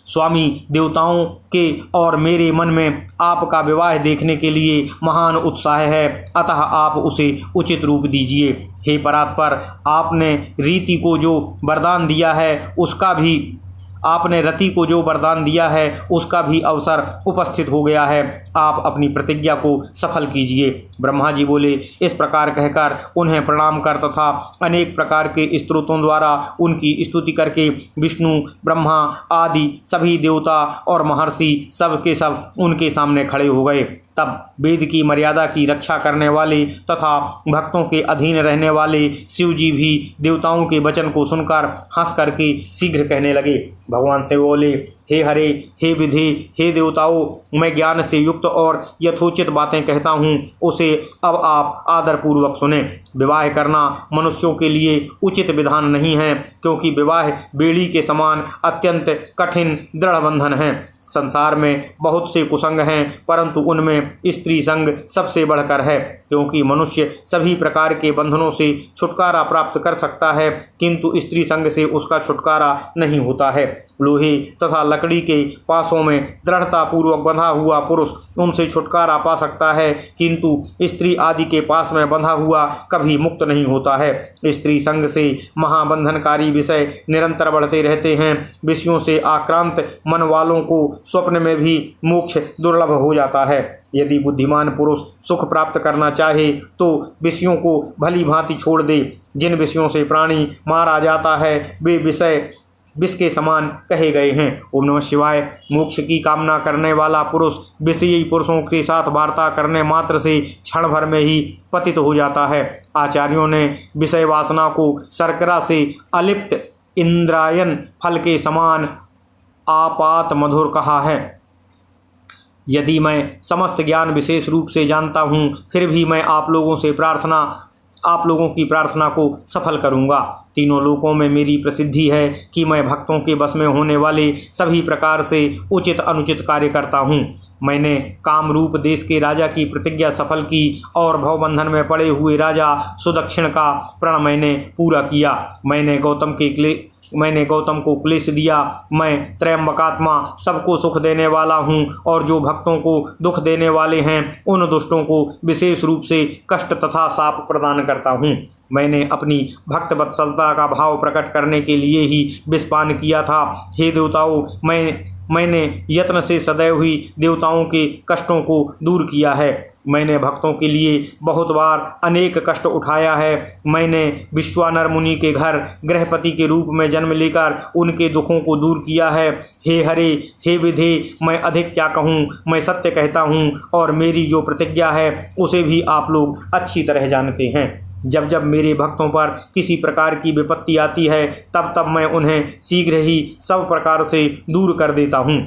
स्वामी, देवताओं के और मेरे मन में आपका विवाह देखने के लिए महान उत्साह है, अतः आप उसे उचित रूप दीजिए। हे परात्पर, आपने रीति को जो वरदान दिया है उसका भी आपने रति को जो वरदान दिया है उसका भी अवसर उपस्थित हो गया है। आप अपनी प्रतिज्ञा को सफल कीजिए। ब्रह्मा जी बोले। इस प्रकार कहकर उन्हें प्रणाम कर तथा अनेक प्रकार के स्तोत्रों द्वारा उनकी स्तुति करके विष्णु, ब्रह्मा आदि सभी देवता और महर्षि सब के सब उनके सामने खड़े हो गए। तब वेद की मर्यादा की रक्षा करने वाले तथा भक्तों के अधीन रहने वाले शिव जी भी देवताओं के वचन को सुनकर हंस करके शीघ्र कहने लगे। भगवान से बोले, हे हरे, हे विधि, हे देवताओं, मैं ज्ञान से युक्त और यथोचित बातें कहता हूँ, उसे अब आप आदरपूर्वक सुने। विवाह करना मनुष्यों के लिए उचित विधान नहीं है, क्योंकि विवाह बेड़ी के समान अत्यंत कठिन दृढ़ बंधन है। संसार में बहुत से कुसंग हैं, परंतु उनमें स्त्री संग सबसे बढ़कर है, क्योंकि मनुष्य सभी प्रकार के बंधनों से छुटकारा प्राप्त कर सकता है, किंतु स्त्री संग से उसका छुटकारा नहीं होता है। लोहे तथा लकड़ी के पासों में दृढ़ता पूर्वक बंधा हुआ पुरुष उनसे छुटकारा पा सकता है, किंतु स्त्री आदि के पास में बंधा हुआ कभी मुक्त नहीं होता है। स्त्री संग से महाबंधनकारी विषय निरंतर बढ़ते रहते हैं। विषयों से आक्रांत मन वालों को स्वप्न में भी मोक्ष दुर्लभ हो जाता है। यदि बुद्धिमान पुरुष सुख प्राप्त करना चाहे तो विषयों को भली भांति छोड़ दे। जिन विषयों से प्राणी मारा जाता है वे विषय विष के समान कहे गए हैं। ओम नमः शिवाय। मोक्ष की कामना करने वाला पुरुष विषयी पुरुषों के साथ वार्ता करने मात्र से क्षण भर में ही पतित हो जाता है। आचार्यों ने विषय वासना को शर्करा से अलिप्त इंद्रायन फल के समान आपात मधुर कहा है। यदि मैं समस्त ज्ञान विशेष रूप से जानता हूँ, फिर भी मैं आप लोगों की प्रार्थना को सफल करूँगा। तीनों लोकों में मेरी प्रसिद्धि है कि मैं भक्तों के बस में होने वाले सभी प्रकार से उचित अनुचित कार्य करता हूँ। मैंने कामरूप देश के राजा की प्रतिज्ञा सफल की और भवबंधन में पड़े हुए राजा सुदक्षिण का प्रण मैंने पूरा किया। मैंने गौतम को क्लेश दिया। मैं त्रयंबकात्मा सबको सुख देने वाला हूँ और जो भक्तों को दुख देने वाले हैं उन दुष्टों को विशेष रूप से कष्ट तथा शाप प्रदान करता हूँ। मैंने अपनी भक्त वत्सलता का भाव प्रकट करने के लिए ही विषपान किया था। हे देवताओं, मैंने यत्न से सदैव ही देवताओं के कष्टों को दूर किया है। मैंने भक्तों के लिए बहुत बार अनेक कष्ट उठाया है। मैंने विश्वानर मुनि के घर गृहपति के रूप में जन्म लेकर उनके दुखों को दूर किया है। हे हरे, हे विधि, मैं अधिक क्या कहूँ, मैं सत्य कहता हूँ और मेरी जो प्रतिज्ञा है उसे भी आप लोग अच्छी तरह जानते हैं। जब जब मेरे भक्तों पर किसी प्रकार की विपत्ति आती है तब तब मैं उन्हें शीघ्र ही सब प्रकार से दूर कर देता हूँ।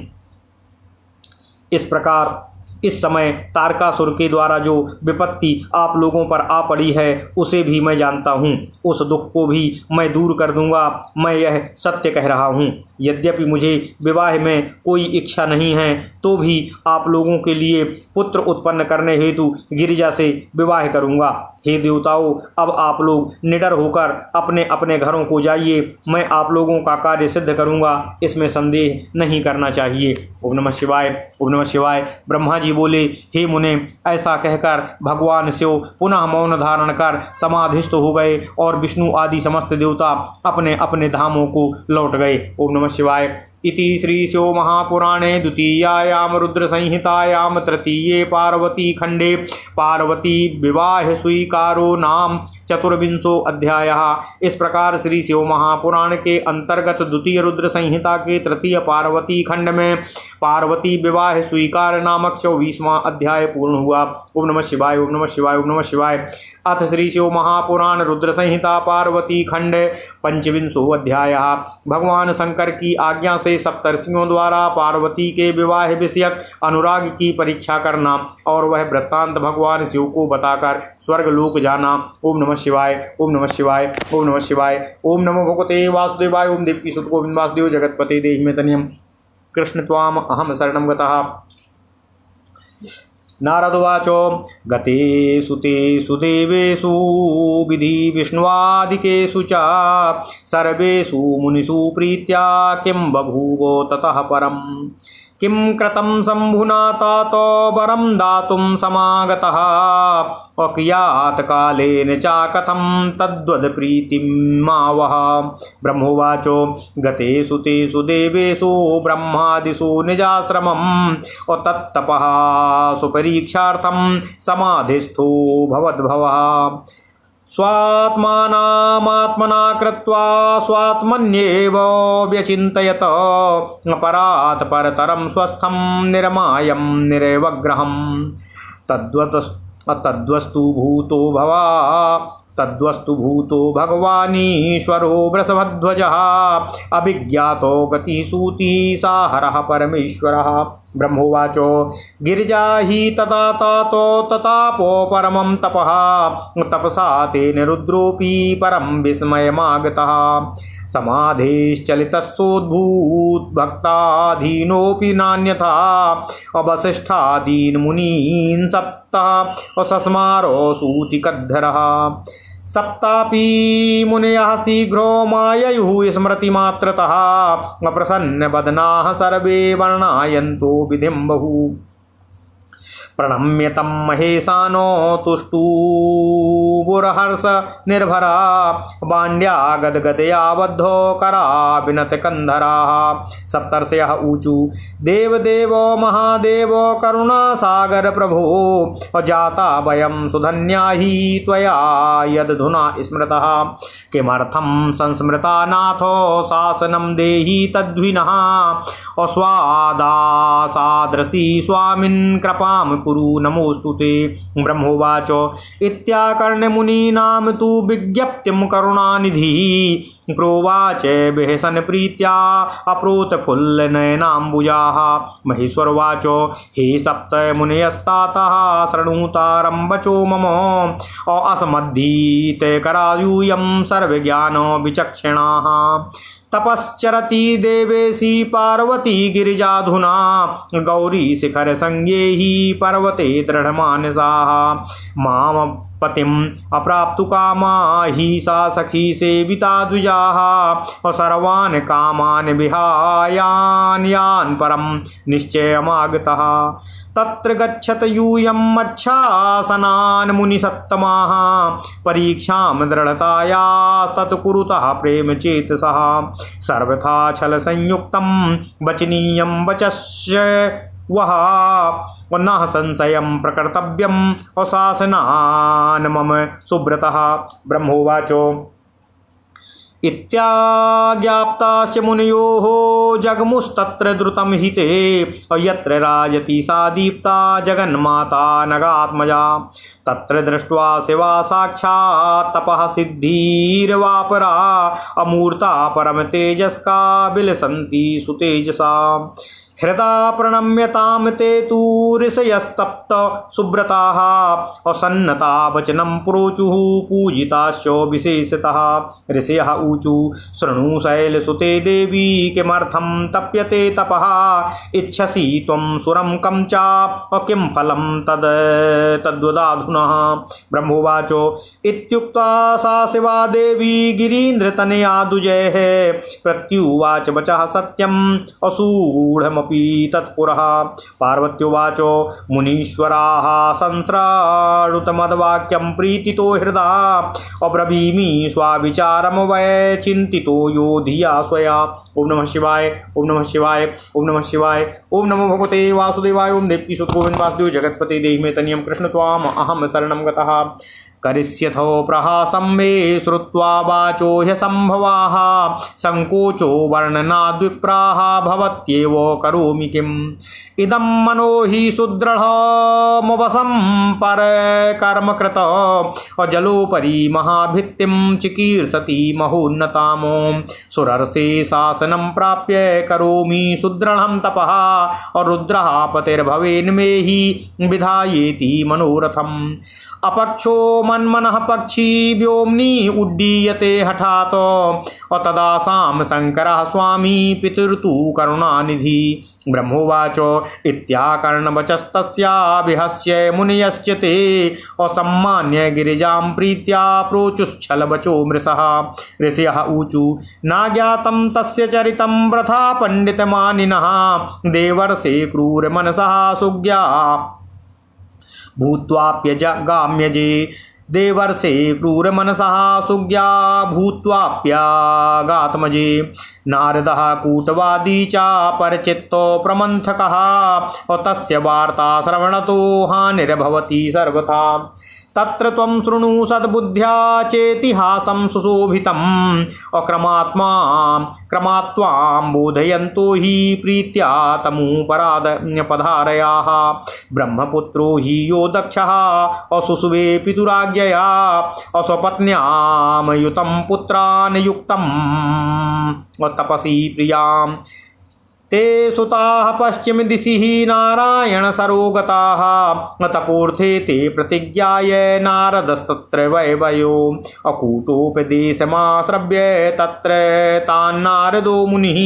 इस प्रकार इस समय तारकासुर के द्वारा जो विपत्ति आप लोगों पर आ पड़ी है उसे भी मैं जानता हूँ। उस दुख को भी मैं दूर कर दूंगा। मैं यह सत्य कह रहा हूँ। यद्यपि मुझे विवाह में कोई इच्छा नहीं है तो भी आप लोगों के लिए पुत्र उत्पन्न करने हेतु गिरिजा से विवाह करूँगा। हे देवताओं, अब आप लोग निडर होकर अपने अपने घरों को जाइए। मैं आप लोगों का कार्य सिद्ध करूँगा, इसमें संदेह नहीं करना चाहिए। ओम नमः शिवाय। ओम नमः शिवाय। ब्रह्मा जी बोले, हे मुने, ऐसा कहकर भगवान शिव पुनः मौन धारण कर समाधिस्थ हो गए और विष्णु आदि समस्त देवता अपने अपने धामों को लौट गए। ओम नमः शिवाय। इति श्री शिव महापुराणे द्वितीयायाम रुद्र संहितायाम तृतीये पार्वती खंडे पार्वती विवाह स्वीकारो नाम चतुर्विंशो अध्यायः। इस प्रकार श्री शिव महापुराण के अंतर्गत द्वितीय रुद्र संहिता के तृतीय पार्वती खंड में पार्वती विवाह स्वीकार नामक 24वां अध्याय पूर्ण हुआ। ओम नमः शिवाय। ओम नमः शिवाय। ओम नमः शिवाय। अथ श्री शिव महापुराण रुद्र संहिता पार्वती खंड पंचविंशो अध्यायः। भगवान शंकर की आज्ञा से सप्तर्षियों द्वारा पार्वती के विवाह विषयक अनुराग की परीक्षा करना और वह वृत्तांत भगवान शिव को बताकर स्वर्ग लोक जाना। ओम नमः शिवाय। ओम नमः शिवाय। ओम नमः शिवाय। ओम नमो भगवते वासुदेवाय। ओम देवकी सुत गोविंद वासुदेव जगतपते देहि में तनियम कृष्ण त्वाम अहम शरणं गतः। नारदुवाचो गतेषु तेषु देवेषु विधि विष्णुवादिकेषु च सर्वेषु मुनिषु प्रीत्या किं बभूव ततः परम् किं कृतं शम्भुना तात वरं दातुं समागतः अकियात् कालेन च कथं तद्वद्प्रीतिं मावह ब्रह्मोवाचो गतेषु तेषु देवेषु ब्रह्मादिषु निजाश्रमं तत्तपः सुपरीक्षार्थं समाधिस्थो भवद्भवः स्वात्मानामात्मना कृत्वा स्वात्मन्येव व्यचिन्तयत परात् परतरं स्वस्थं निरमायं निरवग्रहं तद्वस्तु भूतो भगवानीश्वरो वृषभध्वजः अभिज्ञातो गतिसूति साहरः परमेश्वरः ब्रह्मोवाचो गिरिजा हि तथा तातो ततापो परमं तपः तपसा तेन रुद्रोऽपि परं विस्मयमागतः समाधेश्चलितस्सोद्भूतभक्ताधीनोऽपि नान्यथा अवसिष्ठादीन् मुनीन् सप्त सस्मारो सूतिकद्धरः सप्तापि मुनयः शीघ्रो माययुः स्मृतिमात्रतः प्रसन्नवदनाः सर्वे वर्णायन्तो विधिं बहु प्रणम्य तं महेशानो तुष्टुबुरहर्ष निर्भरा बाण्ड्या गदगदया बद्धो करा विनत कंधराः सप्तर्षयः ऊचु देवदेव महादेव करुणासागर प्रभो जाता वयं सुधन्या हि त्वया यदधुना स्मृतः किमर्थं संस्मृता नाथो शासनं देहि तद्विनः अस्वादासादृशी स्वामिन् कृपां कुरु नमोऽस्तु ते ब्रह्मोवाच इत्याकर्ण्य मुनीनां तु विज्ञप्तिं करुणानिधिः प्रोवाच बेहसन प्रीत्या अप्रोतफुल्लनयनाम्बुजाः महेश्वरवाच हे सप्त मुनयस्तातः शृणुतारं वचो मम असमद्धीते करायूयं सर्वज्ञानो विचक्षणाः तपश्चरति देवेशी पार्वती गिरिजाधुना गौरी शिखर संज्ञे हि पर्वते दृढ़मानसाः माम पतिम अप्राप्तु कामा हि सा सखी सेविता द्विजाः सर्वान् कामान् विहायान् यान् परं निश्चयमागतः तत्र गच्छत यूयं मच्छासनान् मुनिसत्तमाः परीक्षां दृढ़ताया तत्कुरुतः प्रेम चेतसः सर्वथा छल संयुक्तं वचनीयं वचस्य वह न संशयं प्रकर्तव्यं अशासनान् मम सुब्रतः ब्रह्मोवाचो इत्याज्ञाप्ताश्च मुनयोः जगमुस्तत्र द्रुतं हिते यत्र राजति सा दीप्ता जगन्माता नगात्मजा तत्र दृष्ट्वा शिवा साक्षात् तपः सिद्धिर्वापरा अमूर्ता परम तेजस्का विलसन्ति सुतेजसा हृदा प्रणम्यतां ते तु ऋषयस्तप्त सुब्रताः असन्नता वचनं प्रोचुः पूजिताश्च विशेषतः ऋषयः ऊचु शृणु शैलसुते देवी किमर्थं तप्यते तपः इच्छसि त्वं सुरं कं च किं फलं तद्वदाधुना ब्रह्मोवाचो इत्युक्त्वा सा शिवा देवी गिरीन्द्रतनया दुजैः प्रत्युवाच वचः सत्यम् असूढमपि तत्पुरः पार्वत्युवाचो मुनीश्वराः संश्राणुतमद्वाक्यं प्रीतितो हृदा अब्रवीमि स्वाविचारं वै चिन्तितो यो धिया स्वया ओम नमः शिवाय ओम नमः शिवाय ओम नमः शिवाय ओम नमो भगवते वासुदेवाय ओम देवकी सुत गोविंद वासुदेव जगतपते देहि मे तनियं कृष्ण त्वाम अहम शरणं गतः करिष्यथो प्रहासं मे श्रुत्वा वाचो ह्यसम्भवाः संकोचो वर्णनाद्विप्राः भवत्येव करोमि किम् इदं मनो हि सुदृढमवसं परकर्मकृत अजलोपरि महाभित्तिं चिकीर्षति महोन्नतामो सुरर्षे शासनं प्राप्य करोमि सुदृढं तपः रुद्रः पतिर्भवेन्मे हि विधायेति मनोरथम् अपक्षो मन्मनः पक्षी व्योम्नि उड्डीयते हठात् तदा साम शंकरः स्वामी पितुर्तु करुणानिधि ब्रह्मोवाच इत्याकर्णवचस्तस्या विहस्य मुनयश्च ते असम्मान्य गिरिजां प्रीत्या प्रोचुश्छलवचो मृषः ऋषयः ऊचु नाज्ञातं तस्य चरितं वृथा पंडितमानिनः देवर्षे क्रूरमनसः सुज्ञा भूत्वाप्यजगाम्यजे देवर्षे क्रूरमनसः सुज्ञा भूत्वाप्यगात्मजे नारदः कूटवादी च परचित्तो प्रमन्थकः तस्य वार्ता श्रवणतो हानिर्भवति सर्वथा तत्र त्वं शृणु सद्बुद्ध्या चेतिहासं सुशोभितम् क्रमात्वां बोधयन्तो हि प्रीत्या तमुपराधपधारयाः ब्रह्मपुत्रो हि यो दक्षः असुसुवे पितुराज्ञया अस्वपत्न्यां युतं पुत्रान् युक्तं तपसि प्रियाम् ते सुताः पश्चिम दिशि नारायण सरोगताः तपोर्थे ते प्रतिज्ञाय नारदस्तत्र वैवयो अकूटोपदेशमाश्रव्य तत्र तान्नारदो मुनिः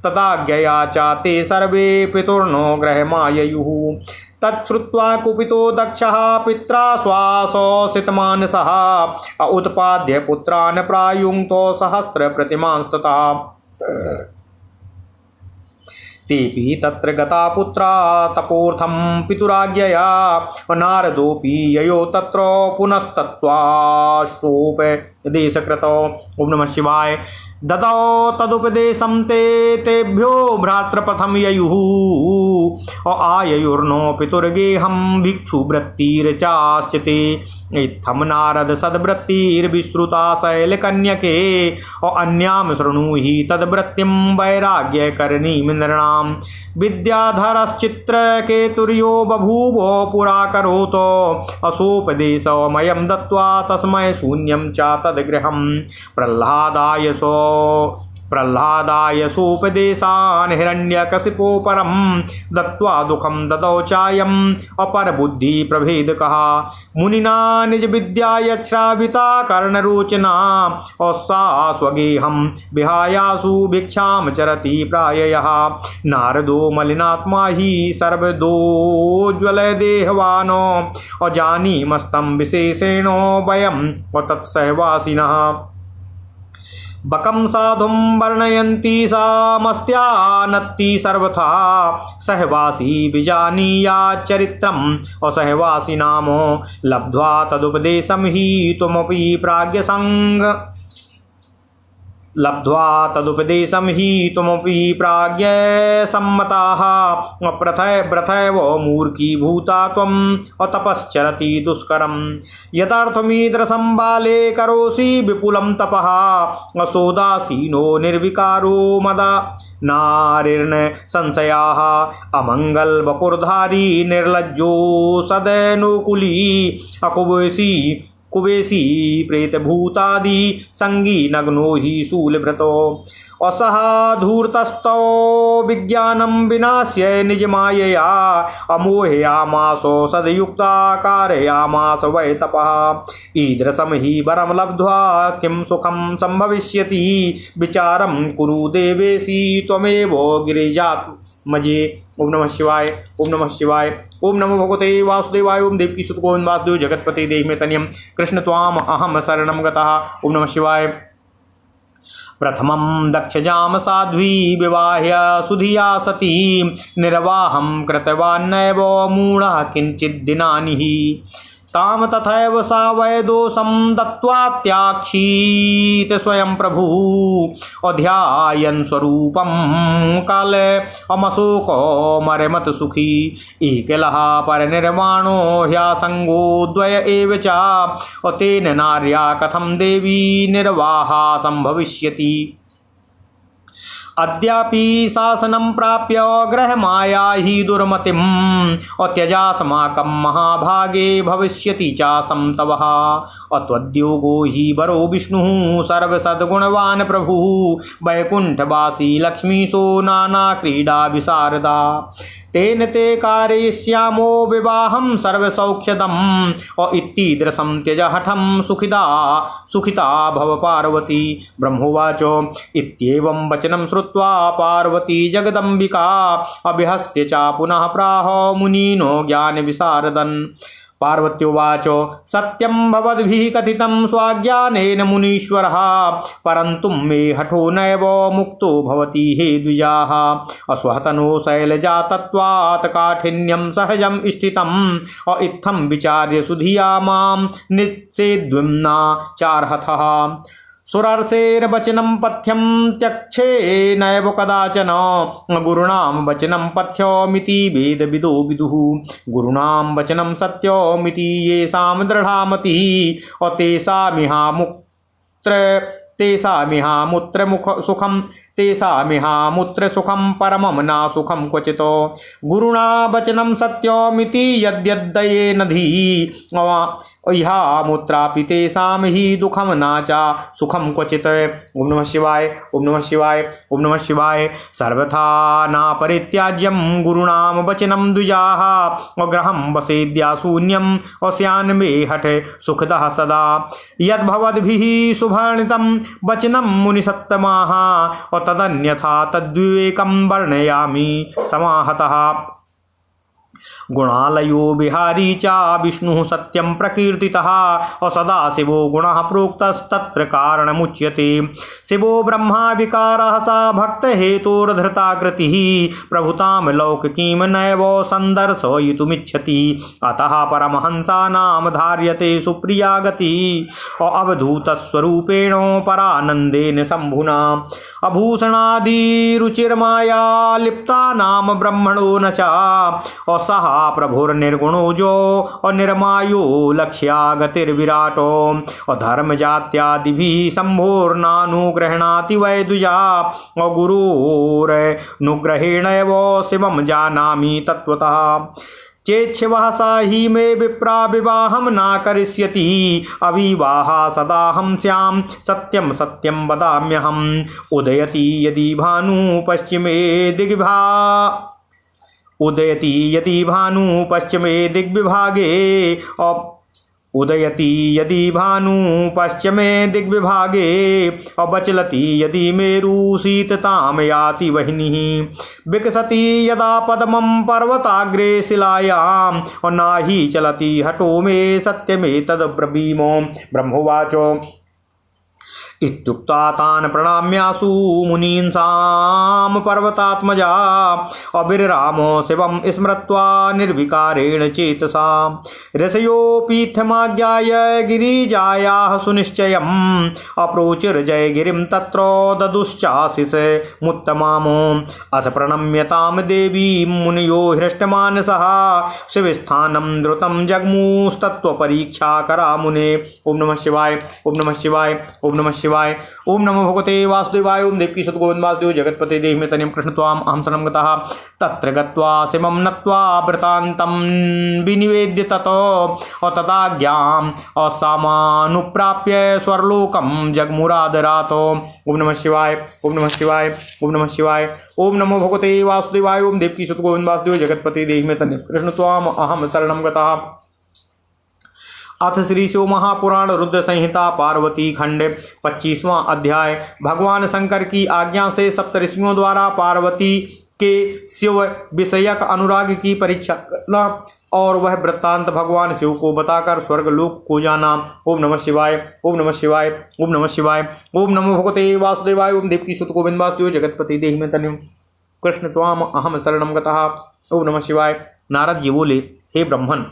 तदाज्ञया च ते सर्वे पितुर्नो गृहमाययुः तच्छ्रुत्वा कुपितो दक्षः पित्रा श्वासोषितमानसः उत्पाद्य पुत्रान् प्रायुङ्क्तो सहस्रप्रतिमांस्तथा तेपि तत्र गता पुत्रा तपोर्थं पितुराज्ञया नारदोऽपि ययो तत्र पुनस्तत्त्वाशोपदेशकृतो। ओम नमः शिवाय। ददौ तदुपदेशं तेभ्यो भ्रातृप्रथम ययुः आययुर्नो पितुर्गेहं भिक्षुवृत्तिर्चाश्च ते इत्थं नारद सद्वृत्तिर्विश्रुता शैलकन्यके अन्यां शृणुहि तद्वृत्तिं वैराग्यकरणीं नृणां विद्याधरश्चित्रकेतुर्यो बभूवो पुरा करोतो असोपदेशमयं दत्त्वा तस्मै शून्यं च तद्गृहं प्रह्लादाय सोपदेशान् हिरण्यकशिपो परं दत्त्वा दुःखं ददौ चायम् अपरबुद्धि प्रभेदकः मुनिना निज विद्यायच्छ्राविता कर्णरोचना औसा स्वगेहं विहायासु भिक्षां चरति प्राययः नारदो मलिनात्मा हि सर्वदोज्ज्वलदेहवानो अजानीमस्तं विशेषेण वयं तत्सहवासिनः बकं साधुं वर्णयन्ति सा मस्त्यानत्ति सर्वथा सहवासी विजानीयाच्चरित्रम् असहवासी नामो लब्ध्वा तदुपदेशं हि त्वमपि प्राज्ञसम्मताः प्रथैव मूर्खीभूता त्वम् अतपश्चरति दुष्करम् यथार्थमीदृशं बाले करोसि विपुलं तपः असोदासीनो निर्विकारो मदा नारिर्न संशयाः अमंगल वपुर्धारी निर्लज्जो सदनुकुली कुबेसी प्रेतभूतादि संगी नग्नो हि शूलभृतो असहाधूर्तस्तो विज्ञानं विनाश्य निजमायया अमोहयामासो सदयुक्ता कारयामास वै तपः ईदृशं हि वरं लब्ध्वा किं सुखं संभविष्यति विचारं कुरु देवेशि त्वमेव गिरिजात्मजे। ओम नमः शिवाय। ओम नमः शिवाय। ओम नमो भगवते वासुदेवाय। ओम देवकी सुत गोविंद वासुदेव जगतपते देहि मे तनियम कृष्ण त्वाम अहम शरणं गतः। ओम नमः शिवाय। प्रथमं दक्षजाम साध्वी विवाह्य सुधिया सती निर्वाहं कृतवान्नैव मूढः किञ्चित् दिनानि हि ताम तथैव सा वैदोषं दत्त्वा त्याक्षीत स्वयं प्रभु अध्यायन् स्वरूपं काले अमशोको मरमत सुखी एकलः परनिर्वाणो ह्यासंगो द्वय एव च तेन नार्या कथं देवी निर्वाहा संभविष्यति। अद्यापि शासनं प्राप्य गृहमाया हि दुर्मतिम् अत्यजास्माकं महाभागे भविष्यति चासं तवः अत्वद्योगो हि वरो विष्णुः सर्वसद्गुणवान् प्रभुः वैकुण्ठवासी लक्ष्मीशो नाना क्रीडा विशारदा तेन ते कारयिष्यामो विवाहं सर्वसौख्यदम् और इत्तीदृशं त्यज हठं सुखिता भव पार्वती। ब्रह्मोवाच इत्येवं वचनं श्रुत्वा पार्वती जगदम्बिका अभिहस्य च पुनः प्राह मुनीनो ज्ञानविशारदन्। पार्वत्योवाच सत्यं भवद्भिः कथितं स्वाज्ञानेन मुनीश्वरः परन्तु मे हठो नैव मुक्तो भवति हे द्विजाः। अस्वहतनो शैलजातत्वात् काठिन्यं सहजं स्थितम् इत्थं विचार्य सुधिया मां निषेद्धुम्ना चार्हतः। सुरर्षेर्वचनं पथ्यं त्यक्षे नैव कदाचन गुरूणां वचनं पथ्यमिति वेदविदो विदुः। गुरूणां वचनं सत्यमिति येषां दृढा मतिः और तेषामिहामुत्र सुखं परमं न सुखं क्वचित्। गुरुणा वचनं सत्यमिति यद्यद्दयेन धी इहामुत्रापि तेषां हि दुःखं न च सुखं क्वचित्। ओम नमः शिवाय, ओम नमः शिवाय, ओम नमः शिवाय। सर्वथा न परित्याज्यं गुरूणां वचनं द्विजाः ग्रहं वसेद्या शून्यं स्यान् मे हठ सुखदः सदा। यद्भवद्भिः सुवर्णितं वचनं मुनिसत्तमाः तदन्यथा तद्विवेकं वर्णयामि समाहतः। गुणालयो बिहारी च विष्णुः सत्यं प्रकीर्तितः सदा शिवो गुणः प्रोक्तस्तत्र कारणमुच्यते। शिवो ब्रह्मा विकारः स भक्तहेतुर्धृताकृतिः प्रभुतां लौकिकीं नैव सन्दर्शयितुमिच्छति। अतः परमहंसानां धार्यते सुप्रिया गतिः अवधूतस्वरूपेण परानन्देन शम्भुना। अभूषणादिरुचिर्माया लिप्तानां ब्रह्मणो न च सः प्रभुर्निर्गुणो जो और निर्मायो लक्ष्यागतिर्विराटो और धर्म जात्यादिभिः शम्भोर्नानुगृह्णाति वै द्विजा और गुरुरनुग्रहेणैव शिवं जानामि तत्त्वतः। चेच्छिवः स हि मे विप्रा विवाहं न करिष्यति अविवाहा सदाहं स्यां सत्यं सत्यं वदाम्यहम्। उदयति यदि भानु पश्चिमे दिग्विभागे उदयति यदि भानु पश्चिमे दिग्विभागे अवचलति यदि मेरु शीततां याति वह्निः। विकसति यदा पद्मं पर्वताग्रे शिलायां और नाहि चलति हठो मे सत्यमेतद्ब्रवीमो। ब्रह्मोवाच इत्युक्ता तान् प्रणम्यासु मुनींसां पर्वतात्मजा अविरामो शिवं स्मृत्वा निर्विकारेण चेतसा। ऋषयोऽपीथमाज्ञाय गिरिजायाः सुनिश्चयम् अप्रोचिर्जयगिरिं तत्र ददुश्चाशिष मुत्तमामो। अथ प्रणम्यतां देवी मुनयो हृष्टमानसः शिवस्थानं द्रुतं जग्मुस्तत्त्वपरीक्षा करा मुने। ओम नमः शिवाय, ओम नमः शिवाय, ओम नमः शिवाय। ओम नमो भगवते वासुदेवाय। ओम देवकी सुत गोविंद वासुदेव जगतपते देहि मे तनिं कृष्ण त्वाम् अहं शरणं गतः। तत्र गत्वा शिवं नत्वा वृतान्तं विनिवेद्य ततो तदाज्ञाम् असामानुप्राप्य स्वर्लोकं जग्मुरादरातो। ओम नमः शिवाय, ओम नमः शिवाय, ओम नमः शिवाय। ओम नमो भगवते वासुदेवाय। ओम देवकी सुत गोविंद वासुदेव जगतपते देहि मे तनिं कृष्ण त्वाम् अहं शरणं गतः। अथ श्री शिव महापुराण रुद्र संहिता पार्वती खंड 25वां अध्याय। भगवान शंकर की आज्ञा से सप्तऋषियों द्वारा पार्वती के शिव विषयक अनुराग की परीक्षा करना और वह वृत्तांत भगवान शिव को बताकर स्वर्गलोक को जाना। ओम नमः शिवाय, ओम नमः शिवाय, ओम नमः शिवाय। ओम नमो भगवते वासुदेवाय। ओम देवकी सुत गोविंद वासुदेव जगतपति देहि मे तनिं कृष्ण त्वाम् अहं शरणं गतः। ओम नमः शिवाय। नारद जी बोले, हे ब्रह्मन,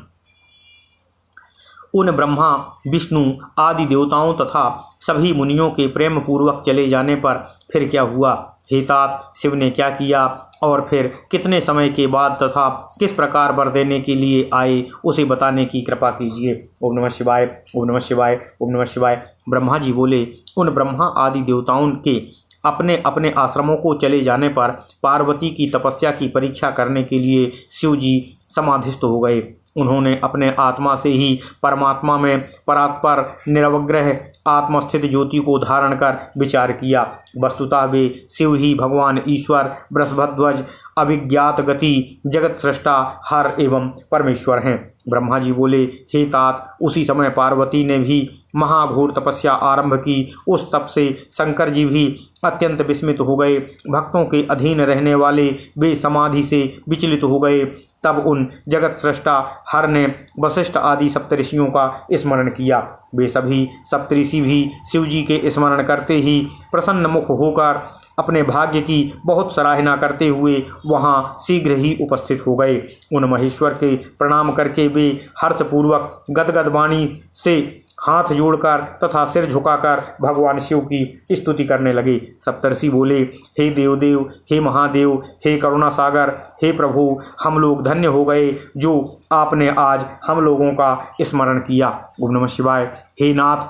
उन ब्रह्मा विष्णु आदि देवताओं तथा सभी मुनियों के प्रेम पूर्वक चले जाने पर फिर क्या हुआ? हे तात, शिव ने क्या किया और फिर कितने समय के बाद तथा किस प्रकार वर देने के लिए आए, उसे बताने की कृपा कीजिए। ओम नमः शिवाय, ओम नमः शिवाय, ओम नमः शिवाय। ब्रह्मा जी बोले, उन ब्रह्मा आदि देवताओं के अपने अपने आश्रमों को चले जाने पर पार्वती की तपस्या की परीक्षा करने के लिए शिव जी समाधिस्थ हो गए। उन्होंने अपने आत्मा से ही परमात्मा में परात्पर निरवग्रह आत्मस्थित ज्योति को धारण कर विचार किया। वस्तुतः वे शिव ही भगवान ईश्वर, वृषभध्वज अभिज्ञात गति जगत सृष्टा हर एवं परमेश्वर हैं। ब्रह्मा जी बोले, हे तात, उसी समय पार्वती ने भी महाघोर तपस्या आरंभ की। उस तप से शंकर जी भी अत्यंत विस्मित हो गए। भक्तों के अधीन रहने वाले वे समाधि से विचलित हो गए। तब उन जगत सृष्टा हर ने वशिष्ठ आदि सप्तऋषियों का स्मरण किया। वे सभी सप्तऋषि भी शिव जी के स्मरण करते ही प्रसन्न मुख होकर अपने भाग्य की बहुत सराहना करते हुए वहां शीघ्र ही उपस्थित हो गए। उन महेश्वर के प्रणाम करके वे हर्षपूर्वक गदगद वाणी से हाथ जोड़कर तथा सिर झुकाकर भगवान शिव की स्तुति करने लगे। सप्तर्षि बोले, हे देवदेव, हे महादेव, हे करुणा सागर, हे प्रभु, हम लोग धन्य हो गए जो आपने आज हम लोगों का स्मरण किया। ओम नमः शिवाय। हे नाथ,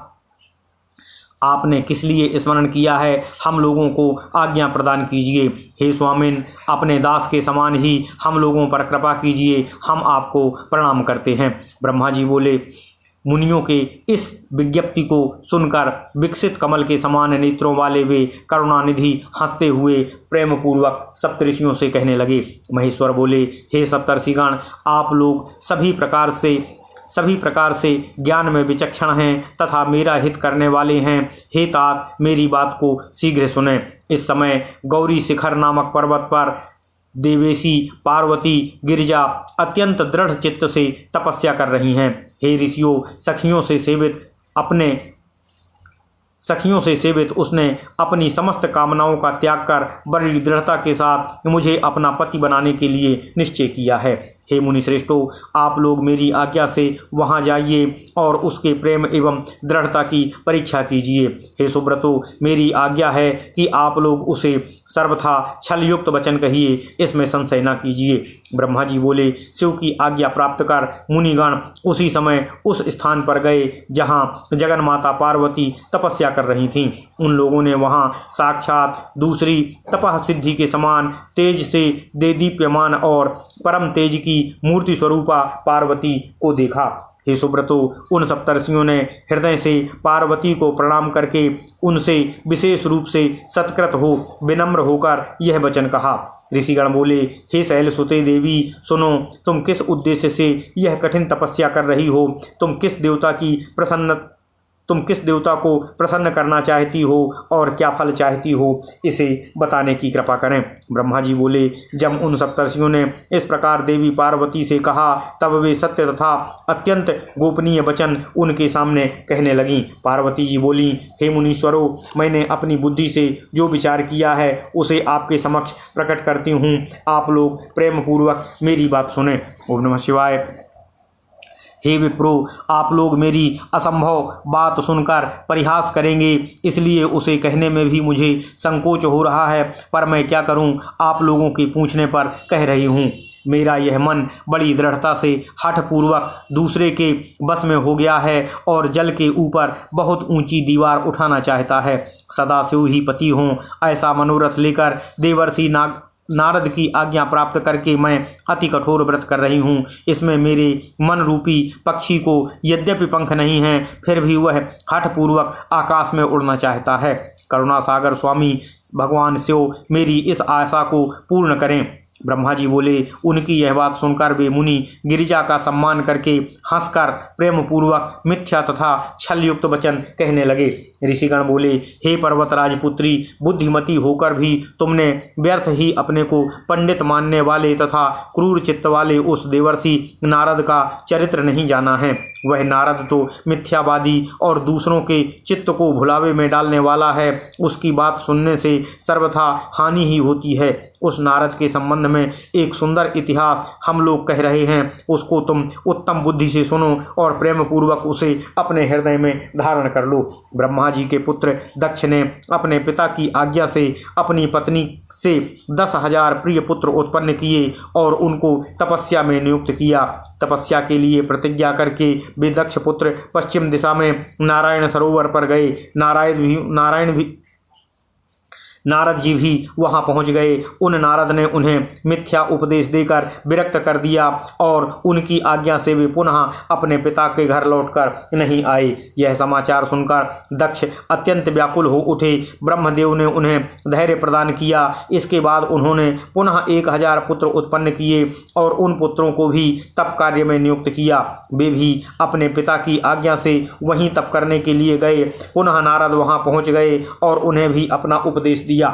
आपने किस लिए स्मरण किया है, हम लोगों को आज्ञा प्रदान कीजिए। हे स्वामिन, अपने दास के समान ही हम लोगों पर कृपा कीजिए, हम आपको प्रणाम करते हैं। ब्रह्मा जी बोले, मुनियों के इस विज्ञप्ति को सुनकर विकसित कमल के समान नेत्रों वाले वे करुणानिधि हंसते हुए प्रेम पूर्वक सप्तऋषियों से कहने लगे। महेश्वर बोले, हे सप्तर्षिगण, आप लोग सभी प्रकार से ज्ञान में विचक्षण हैं तथा मेरा हित करने वाले हैं। हे तात, मेरी बात को शीघ्र सुने। इस समय गौरी शिखर नामक पर्वत पर देवेशी पार्वती गिरिजा अत्यंत दृढ़ चित्त से तपस्या कर रही हैं। हे ऋषियों, सखियों से सेवित उसने अपनी समस्त कामनाओं का त्याग कर बड़ी दृढ़ता के साथ मुझे अपना पति बनाने के लिए निश्चय किया है। हे मुनि श्रेष्ठों, आप लोग मेरी आज्ञा से वहां जाइए और उसके प्रेम एवं दृढ़ता की परीक्षा कीजिए। हे सुब्रतो, मेरी आज्ञा है कि आप लोग उसे सर्वथा छल युक्त वचन कहिए, इसमें संशय न कीजिए। ब्रह्मा जी बोले, शिव की आज्ञा प्राप्त कर मुनिगण उसी समय उस स्थान पर गए जहाँ जगन माता पार्वती तपस्या कर रही थीं। उन लोगों ने वहाँ साक्षात दूसरी तपः सिद्धि के समान तेज से देदीप्यमान और परम तेज की मूर्ति स्वरूपा पार्वती को देखा। हे सुब्रतो, उन सप्तर्षियों ने हृदय से पार्वती को प्रणाम करके उनसे विशेष रूप से सत्कृत हो विनम्र होकर यह वचन कहा। ऋषिगण बोले, हे शैलसुते देवी, सुनो, तुम किस उद्देश्य से यह कठिन तपस्या कर रही हो? तुम किस देवता को प्रसन्न करना चाहती हो और क्या फल चाहती हो, इसे बताने की कृपा करें। ब्रह्मा जी बोले, जब उन सप्तर्षियों ने इस प्रकार देवी पार्वती से कहा तब वे सत्य तथा अत्यंत गोपनीय वचन उनके सामने कहने लगीं। पार्वती जी बोली, हे मुनीश्वरों, मैंने अपनी बुद्धि से जो विचार किया है उसे आपके समक्ष प्रकट करती हूँ। आप लोग प्रेम पूर्वक मेरी बात सुने। ओम नमः शिवाय। हे विप्रो, आप लोग मेरी असंभव बात सुनकर परिहास करेंगे, इसलिए उसे कहने में भी मुझे संकोच हो रहा है, पर मैं क्या करूं, आप लोगों के पूछने पर कह रही हूं। मेरा यह मन बड़ी दृढ़ता से हठपूर्वक दूसरे के बस में हो गया है और जल के ऊपर बहुत ऊंची दीवार उठाना चाहता है। सदाशिव ही पति हों, ऐसा मनोरथ लेकर देवर्षि नारद की आज्ञा प्राप्त करके मैं अति कठोर व्रत कर रही हूँ। इसमें मेरे मन रूपी पक्षी को यद्यपि पंख नहीं हैं, फिर भी वह हठपूर्वक आकाश में उड़ना चाहता है। करुणा सागर स्वामी भगवान शिव मेरी इस आशा को पूर्ण करें। ब्रह्मा जी बोले, उनकी यह बात सुनकर वे मुनि गिरिजा का सम्मान करके हंसकर प्रेम पूर्वक मिथ्या तथा छल युक्त वचन कहने लगे। ऋषिगण बोले, हे पर्वतराज पुत्री, बुद्धिमती होकर भी तुमने व्यर्थ ही अपने को पंडित मानने वाले तथा क्रूर चित्त वाले उस देवर्षि नारद का चरित्र नहीं जाना है। वह नारद तो मिथ्यावादी और दूसरों के चित्त को भुलावे में डालने वाला है। उसकी बात सुनने से सर्वथा हानि ही होती है। उस नारद के संबंध में एक सुंदर इतिहास हम लोग कह रहे हैं, उसको तुम उत्तम बुद्धि से सुनो और प्रेम पूर्वक उसे अपने हृदय में धारण कर लो। ब्रह्मा जी के पुत्र दक्ष ने अपने पिता की आज्ञा से अपनी पत्नी से 10,000 प्रिय पुत्र उत्पन्न किए और उनको तपस्या में नियुक्त किया। तपस्या के लिए प्रतिज्ञा करके वे दक्ष पुत्र पश्चिम दिशा में नारायण सरोवर पर गए। नारद जी भी वहां पहुंच गए। उन नारद ने उन्हें मिथ्या उपदेश देकर विरक्त कर दिया और उनकी आज्ञा से वे पुनः अपने पिता के घर लौटकर नहीं आए। यह समाचार सुनकर दक्ष अत्यंत व्याकुल हो उठे। ब्रह्मदेव ने उन्हें धैर्य प्रदान किया। इसके बाद उन्होंने पुनः 1000 पुत्र उत्पन्न किए और उन पुत्रों को भी तप कार्य में नियुक्त किया। वे भी अपने पिता की आज्ञा से वहीं तप करने के लिए गए। पुनः नारद वहां पहुंच गए और उन्हें भी अपना उपदेश दिया।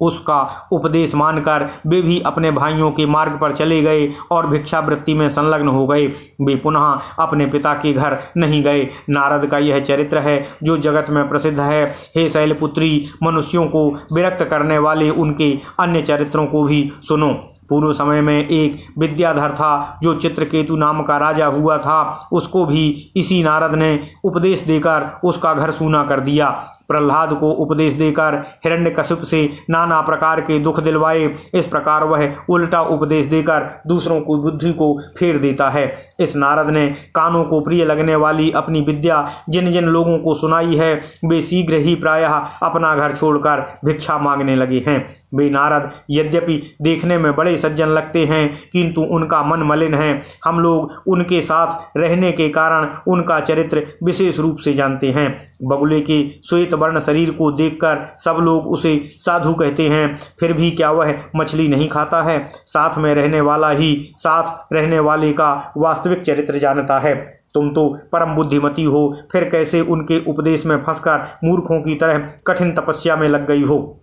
उसका उपदेश मानकर वे भी अपने भाइयों के मार्ग पर चले गए और भिक्षावृत्ति में संलग्न हो गए। वे पुनः अपने पिता के घर नहीं गए। नारद का यह चरित्र है जो जगत में प्रसिद्ध है। हे शैलपुत्री, मनुष्यों को विरक्त करने वाले उनके अन्य चरित्रों को भी सुनो। पूर्व समय में एक विद्याधर था जो चित्रकेतु नाम का राजा हुआ था। उसको भी इसी नारद ने उपदेश देकर उसका घर सूना कर दिया। प्रहलाद को उपदेश देकर हिरण्यकशिप से नाना प्रकार के दुख दिलवाए। इस प्रकार वह उल्टा उपदेश देकर दूसरों की बुद्धि को फेर देता है। इस नारद ने कानों को प्रिय लगने वाली अपनी विद्या जिन जिन लोगों को सुनाई है, वे शीघ्र ही प्रायः अपना घर छोड़कर भिक्षा मांगने लगे हैं। वे नारद यद्यपि देखने में बड़े सज्जन लगते हैं, किंतु उनका मन मलिन है। हम लोग उनके साथ रहने के कारण उनका चरित्र विशेष रूप से जानते हैं। बगुले के श्वेत वर्ण शरीर को देखकर सब लोग उसे साधु कहते हैं। फिर भी क्या वह मछली नहीं खाता है? साथ में रहने वाला ही साथ रहने वाले का वास्तविक चरित्र जानता है। तुम तो परम बुद्धिमती हो, फिर कैसे उनके उपदेश में फंसकर मूर्खों की तरह कठिन तपस्या में लग गई हो?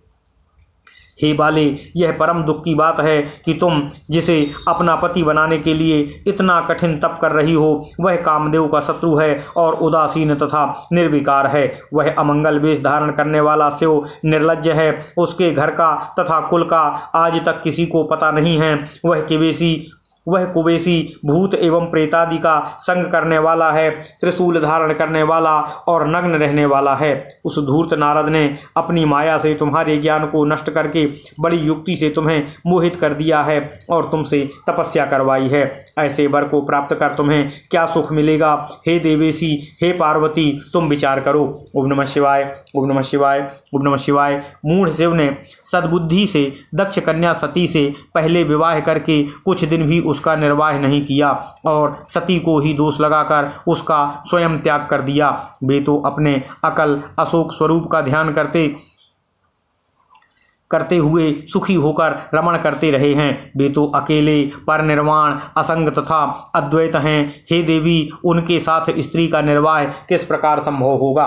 हे बाले, यह परम दुख की बात है कि तुम जिसे अपना पति बनाने के लिए इतना कठिन तप कर रही हो, वह कामदेव का शत्रु है और उदासीन तथा निर्विकार है। वह अमंगल वेश धारण करने वाला शिव निर्लज्ज है। उसके घर का तथा कुल का आज तक किसी को पता नहीं है। वह कुबेसी भूत एवं प्रेतादि का संग करने वाला है, त्रिशूल धारण करने वाला और नग्न रहने वाला है। उस धूर्त नारद ने अपनी माया से तुम्हारे ज्ञान को नष्ट करके बड़ी युक्ति से तुम्हें मोहित कर दिया है और तुमसे तपस्या करवाई है। ऐसे वर को प्राप्त कर तुम्हें क्या सुख मिलेगा? हे देवेशी, हे पार्वती, तुम विचार करो। ओम नमः शिवाय, ओम नमः शिवाय, ओम नमः शिवाय। मूढ़ शिव ने सद्बुद्धि से दक्ष कन्या सती से पहले विवाह करके कुछ दिन भी उसका निर्वाह नहीं किया और सती को ही दोष लगाकर उसका स्वयं त्याग कर दिया। वे तो अपने अकल अशोक स्वरूप का ध्यान करते हुए सुखी होकर रमण करते रहे हैं। वे तो अकेले परनिर्वाण असंग तथा अद्वैत हैं। हे देवी, उनके साथ स्त्री का निर्वाह किस प्रकार संभव होगा?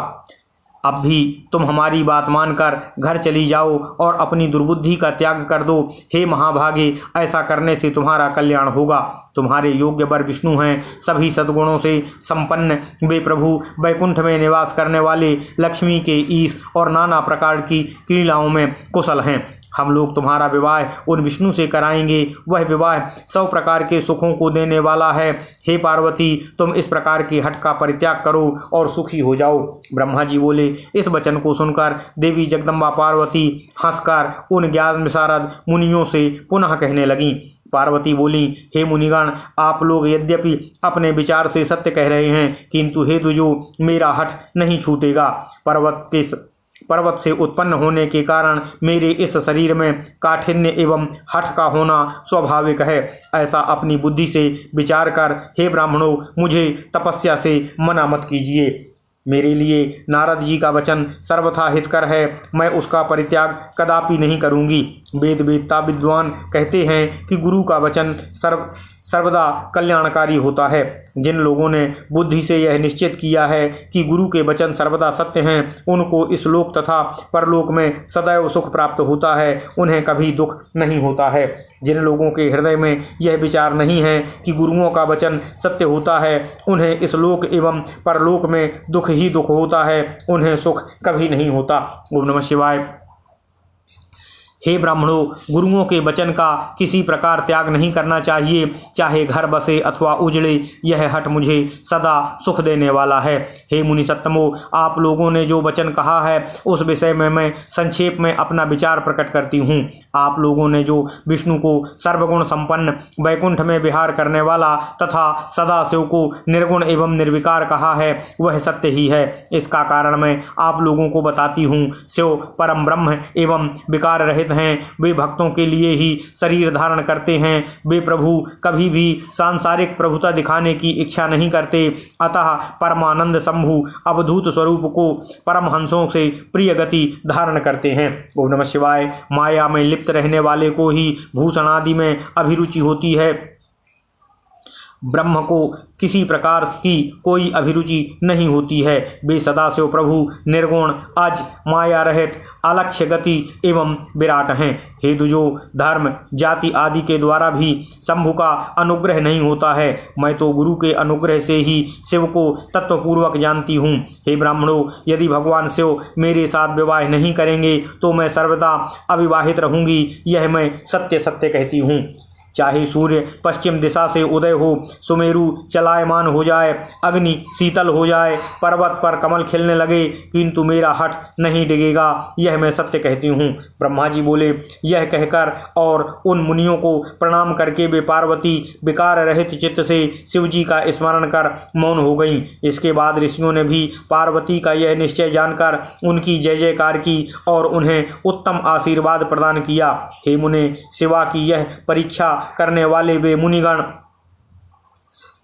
अब भी तुम हमारी बात मानकर घर चली जाओ और अपनी दुर्बुद्धि का त्याग कर दो। हे महाभागे, ऐसा करने से तुम्हारा कल्याण होगा। तुम्हारे योग्य वर विष्णु हैं, सभी सद्गुणों से संपन्न। वे प्रभु वैकुंठ में निवास करने वाले लक्ष्मी के ईश और नाना प्रकार की क्रीड़ाओं में कुशल हैं। हम लोग तुम्हारा विवाह उन विष्णु से कराएंगे। वह विवाह 100 प्रकार के सुखों को देने वाला है। हे पार्वती, तुम इस प्रकार की हठ का परित्याग करो और सुखी हो जाओ। ब्रह्मा जी बोले। इस वचन को सुनकर देवी जगदम्बा पार्वती हंसकर उन ज्ञान विशारद मुनियों से पुनः कहने लगीं। पार्वती बोली, हे मुनिगण, आप लोग यद्यपि अपने विचार से सत्य कह रहे हैं, किंतु हे दुजो, मेरा हठ नहीं छूटेगा। पर्वत से उत्पन्न होने के कारण मेरे इस शरीर में काठिन्य एवं हठ का होना स्वाभाविक है। ऐसा अपनी बुद्धि से विचार कर हे ब्राह्मणों, मुझे तपस्या से मना मत कीजिए। मेरे लिए नारद जी का वचन सर्वथा हितकर है। मैं उसका परित्याग कदापि नहीं करूंगी। वेद वेदता विद्वान कहते हैं कि गुरु का वचन सर्वदा कल्याणकारी होता है। जिन लोगों ने बुद्धि से यह निश्चित किया है कि गुरु के वचन सर्वदा सत्य हैं, उनको इस लोक तथा परलोक में सदैव सुख प्राप्त होता है। उन्हें कभी दुख नहीं होता है। जिन लोगों के हृदय में यह विचार नहीं है कि गुरुओं का वचन सत्य होता है, उन्हें इस लोक एवं परलोक में दुख ही दुख होता है। उन्हें सुख कभी नहीं होता। ओम नमः शिवाय। हे ब्राह्मणों, गुरुओं के वचन का किसी प्रकार त्याग नहीं करना चाहिए, चाहे घर बसे अथवा उजड़े, यह हट मुझे सदा सुख देने वाला है। हे मुनि सत्तमो, आप लोगों ने जो वचन कहा है उस विषय में मैं संक्षेप में अपना विचार प्रकट करती हूँ। आप लोगों ने जो विष्णु को सर्वगुण संपन्न, वैकुंठ में विहार करने वाला तथा सदाशिव को निर्गुण एवं निर्विकार कहा है, वह सत्य ही है। इसका कारण मैं आप लोगों को बताती हूँ। शिव परम ब्रह्म एवं विकार रहित हैं, वे भक्तों के लिए ही शरीर धारण करते हैं। वे प्रभु कभी भी सांसारिक प्रभुता दिखाने की इच्छा नहीं करते, अतः परमानंद शंभु अवधूत स्वरूप को परमहंसों से प्रिय गति धारण करते हैं। ओम नमः शिवाय। माया में लिप्त रहने वाले को ही भूषण आदि में अभिरुचि होती है, ब्रह्म को किसी प्रकार की कोई अभिरुचि नहीं होती है। वे सदाशिव प्रभु निर्गुण, अज, माया रहित, अलक्ष्य गति एवं विराट हैं। हे दुजो, धर्म, जाति आदि के द्वारा भी शंभु का अनुग्रह नहीं होता है। मैं तो गुरु के अनुग्रह से ही शिव को तत्वपूर्वक जानती हूँ। हे ब्राह्मणों, यदि भगवान शिव मेरे साथ विवाह नहीं करेंगे तो मैं सर्वदा अविवाहित रहूँगी, यह मैं सत्य सत्य कहती हूँ। चाहे सूर्य पश्चिम दिशा से उदय हो, सुमेरु चलायमान हो जाए, अग्नि शीतल हो जाए, पर्वत पर कमल खिलने लगे, किंतु मेरा हठ नहीं डिगेगा, यह मैं सत्य कहती हूँ। ब्रह्मा जी बोले। यह कहकर और उन मुनियों को प्रणाम करके वे पार्वती विकार रहित चित्त से शिव जी का स्मरण कर मौन हो गई। इसके बाद ऋषियों ने भी पार्वती का यह निश्चय जानकर उनकी जय जयकार की और उन्हें उत्तम आशीर्वाद प्रदान किया। हे मुने, शिवा की यह परीक्षा करने वाले वे मुनिगण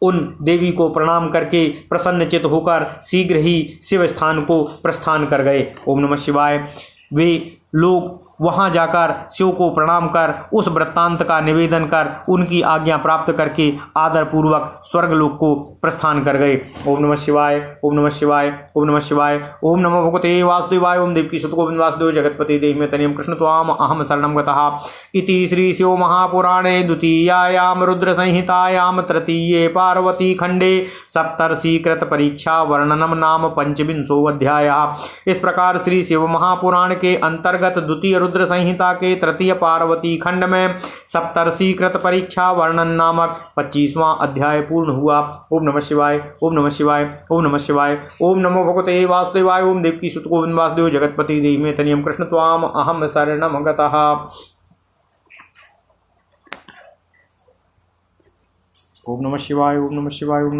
उन देवी को प्रणाम करके प्रसन्नचित होकर शीघ्र ही शिव स्थान को प्रस्थान कर गए। ओम नमः शिवाय। वे लोग वहां जाकर शिव को प्रणाम कर उस वृत्तांत का निवेदन कर उनकी आज्ञा प्राप्त करके आदरपूर्वक स्वर्गलोक को प्रस्थान कर गए। ओम नमः शिवाय। ओम नमः शिवाय। ओम नमः शिवाय। ओम नमो भगवते वासुदेवाय। ओम देवकी सुत गोविंद वासुदेव जगतपति देहि में तनियम कृष्ण त्वाम अहम शरणं गतः। इति श्री शिव महापुराणे द्वितीयायाम रुद्र संहितायाम तृतीये पार्वती खंडे सप्तर्षिकृत परीक्षा वर्णनम नाम पंचविंशो अध्यायः। इस प्रकार श्री शिव महापुराण के अंतर्गत द्वितीय रुद्र संहिता के तृतीय पार्वती खंड में सप्तर्षिकृत परीक्षा वर्णन नामक 25वां अध्याय पूर्ण हुआ। ओम नमः शिवाय। ओम नमः शिवाय। ओम नमः शिवाय। ओम नमो भगवते वासुदेवाय। ओम देवकी सुत गोविंद वासुदेव जगतपति देहि में तनियम कृष्ण त्वाम अहम शरणं गतः। ओम नमः शिवाय। ओम नमः शिवाय। ओम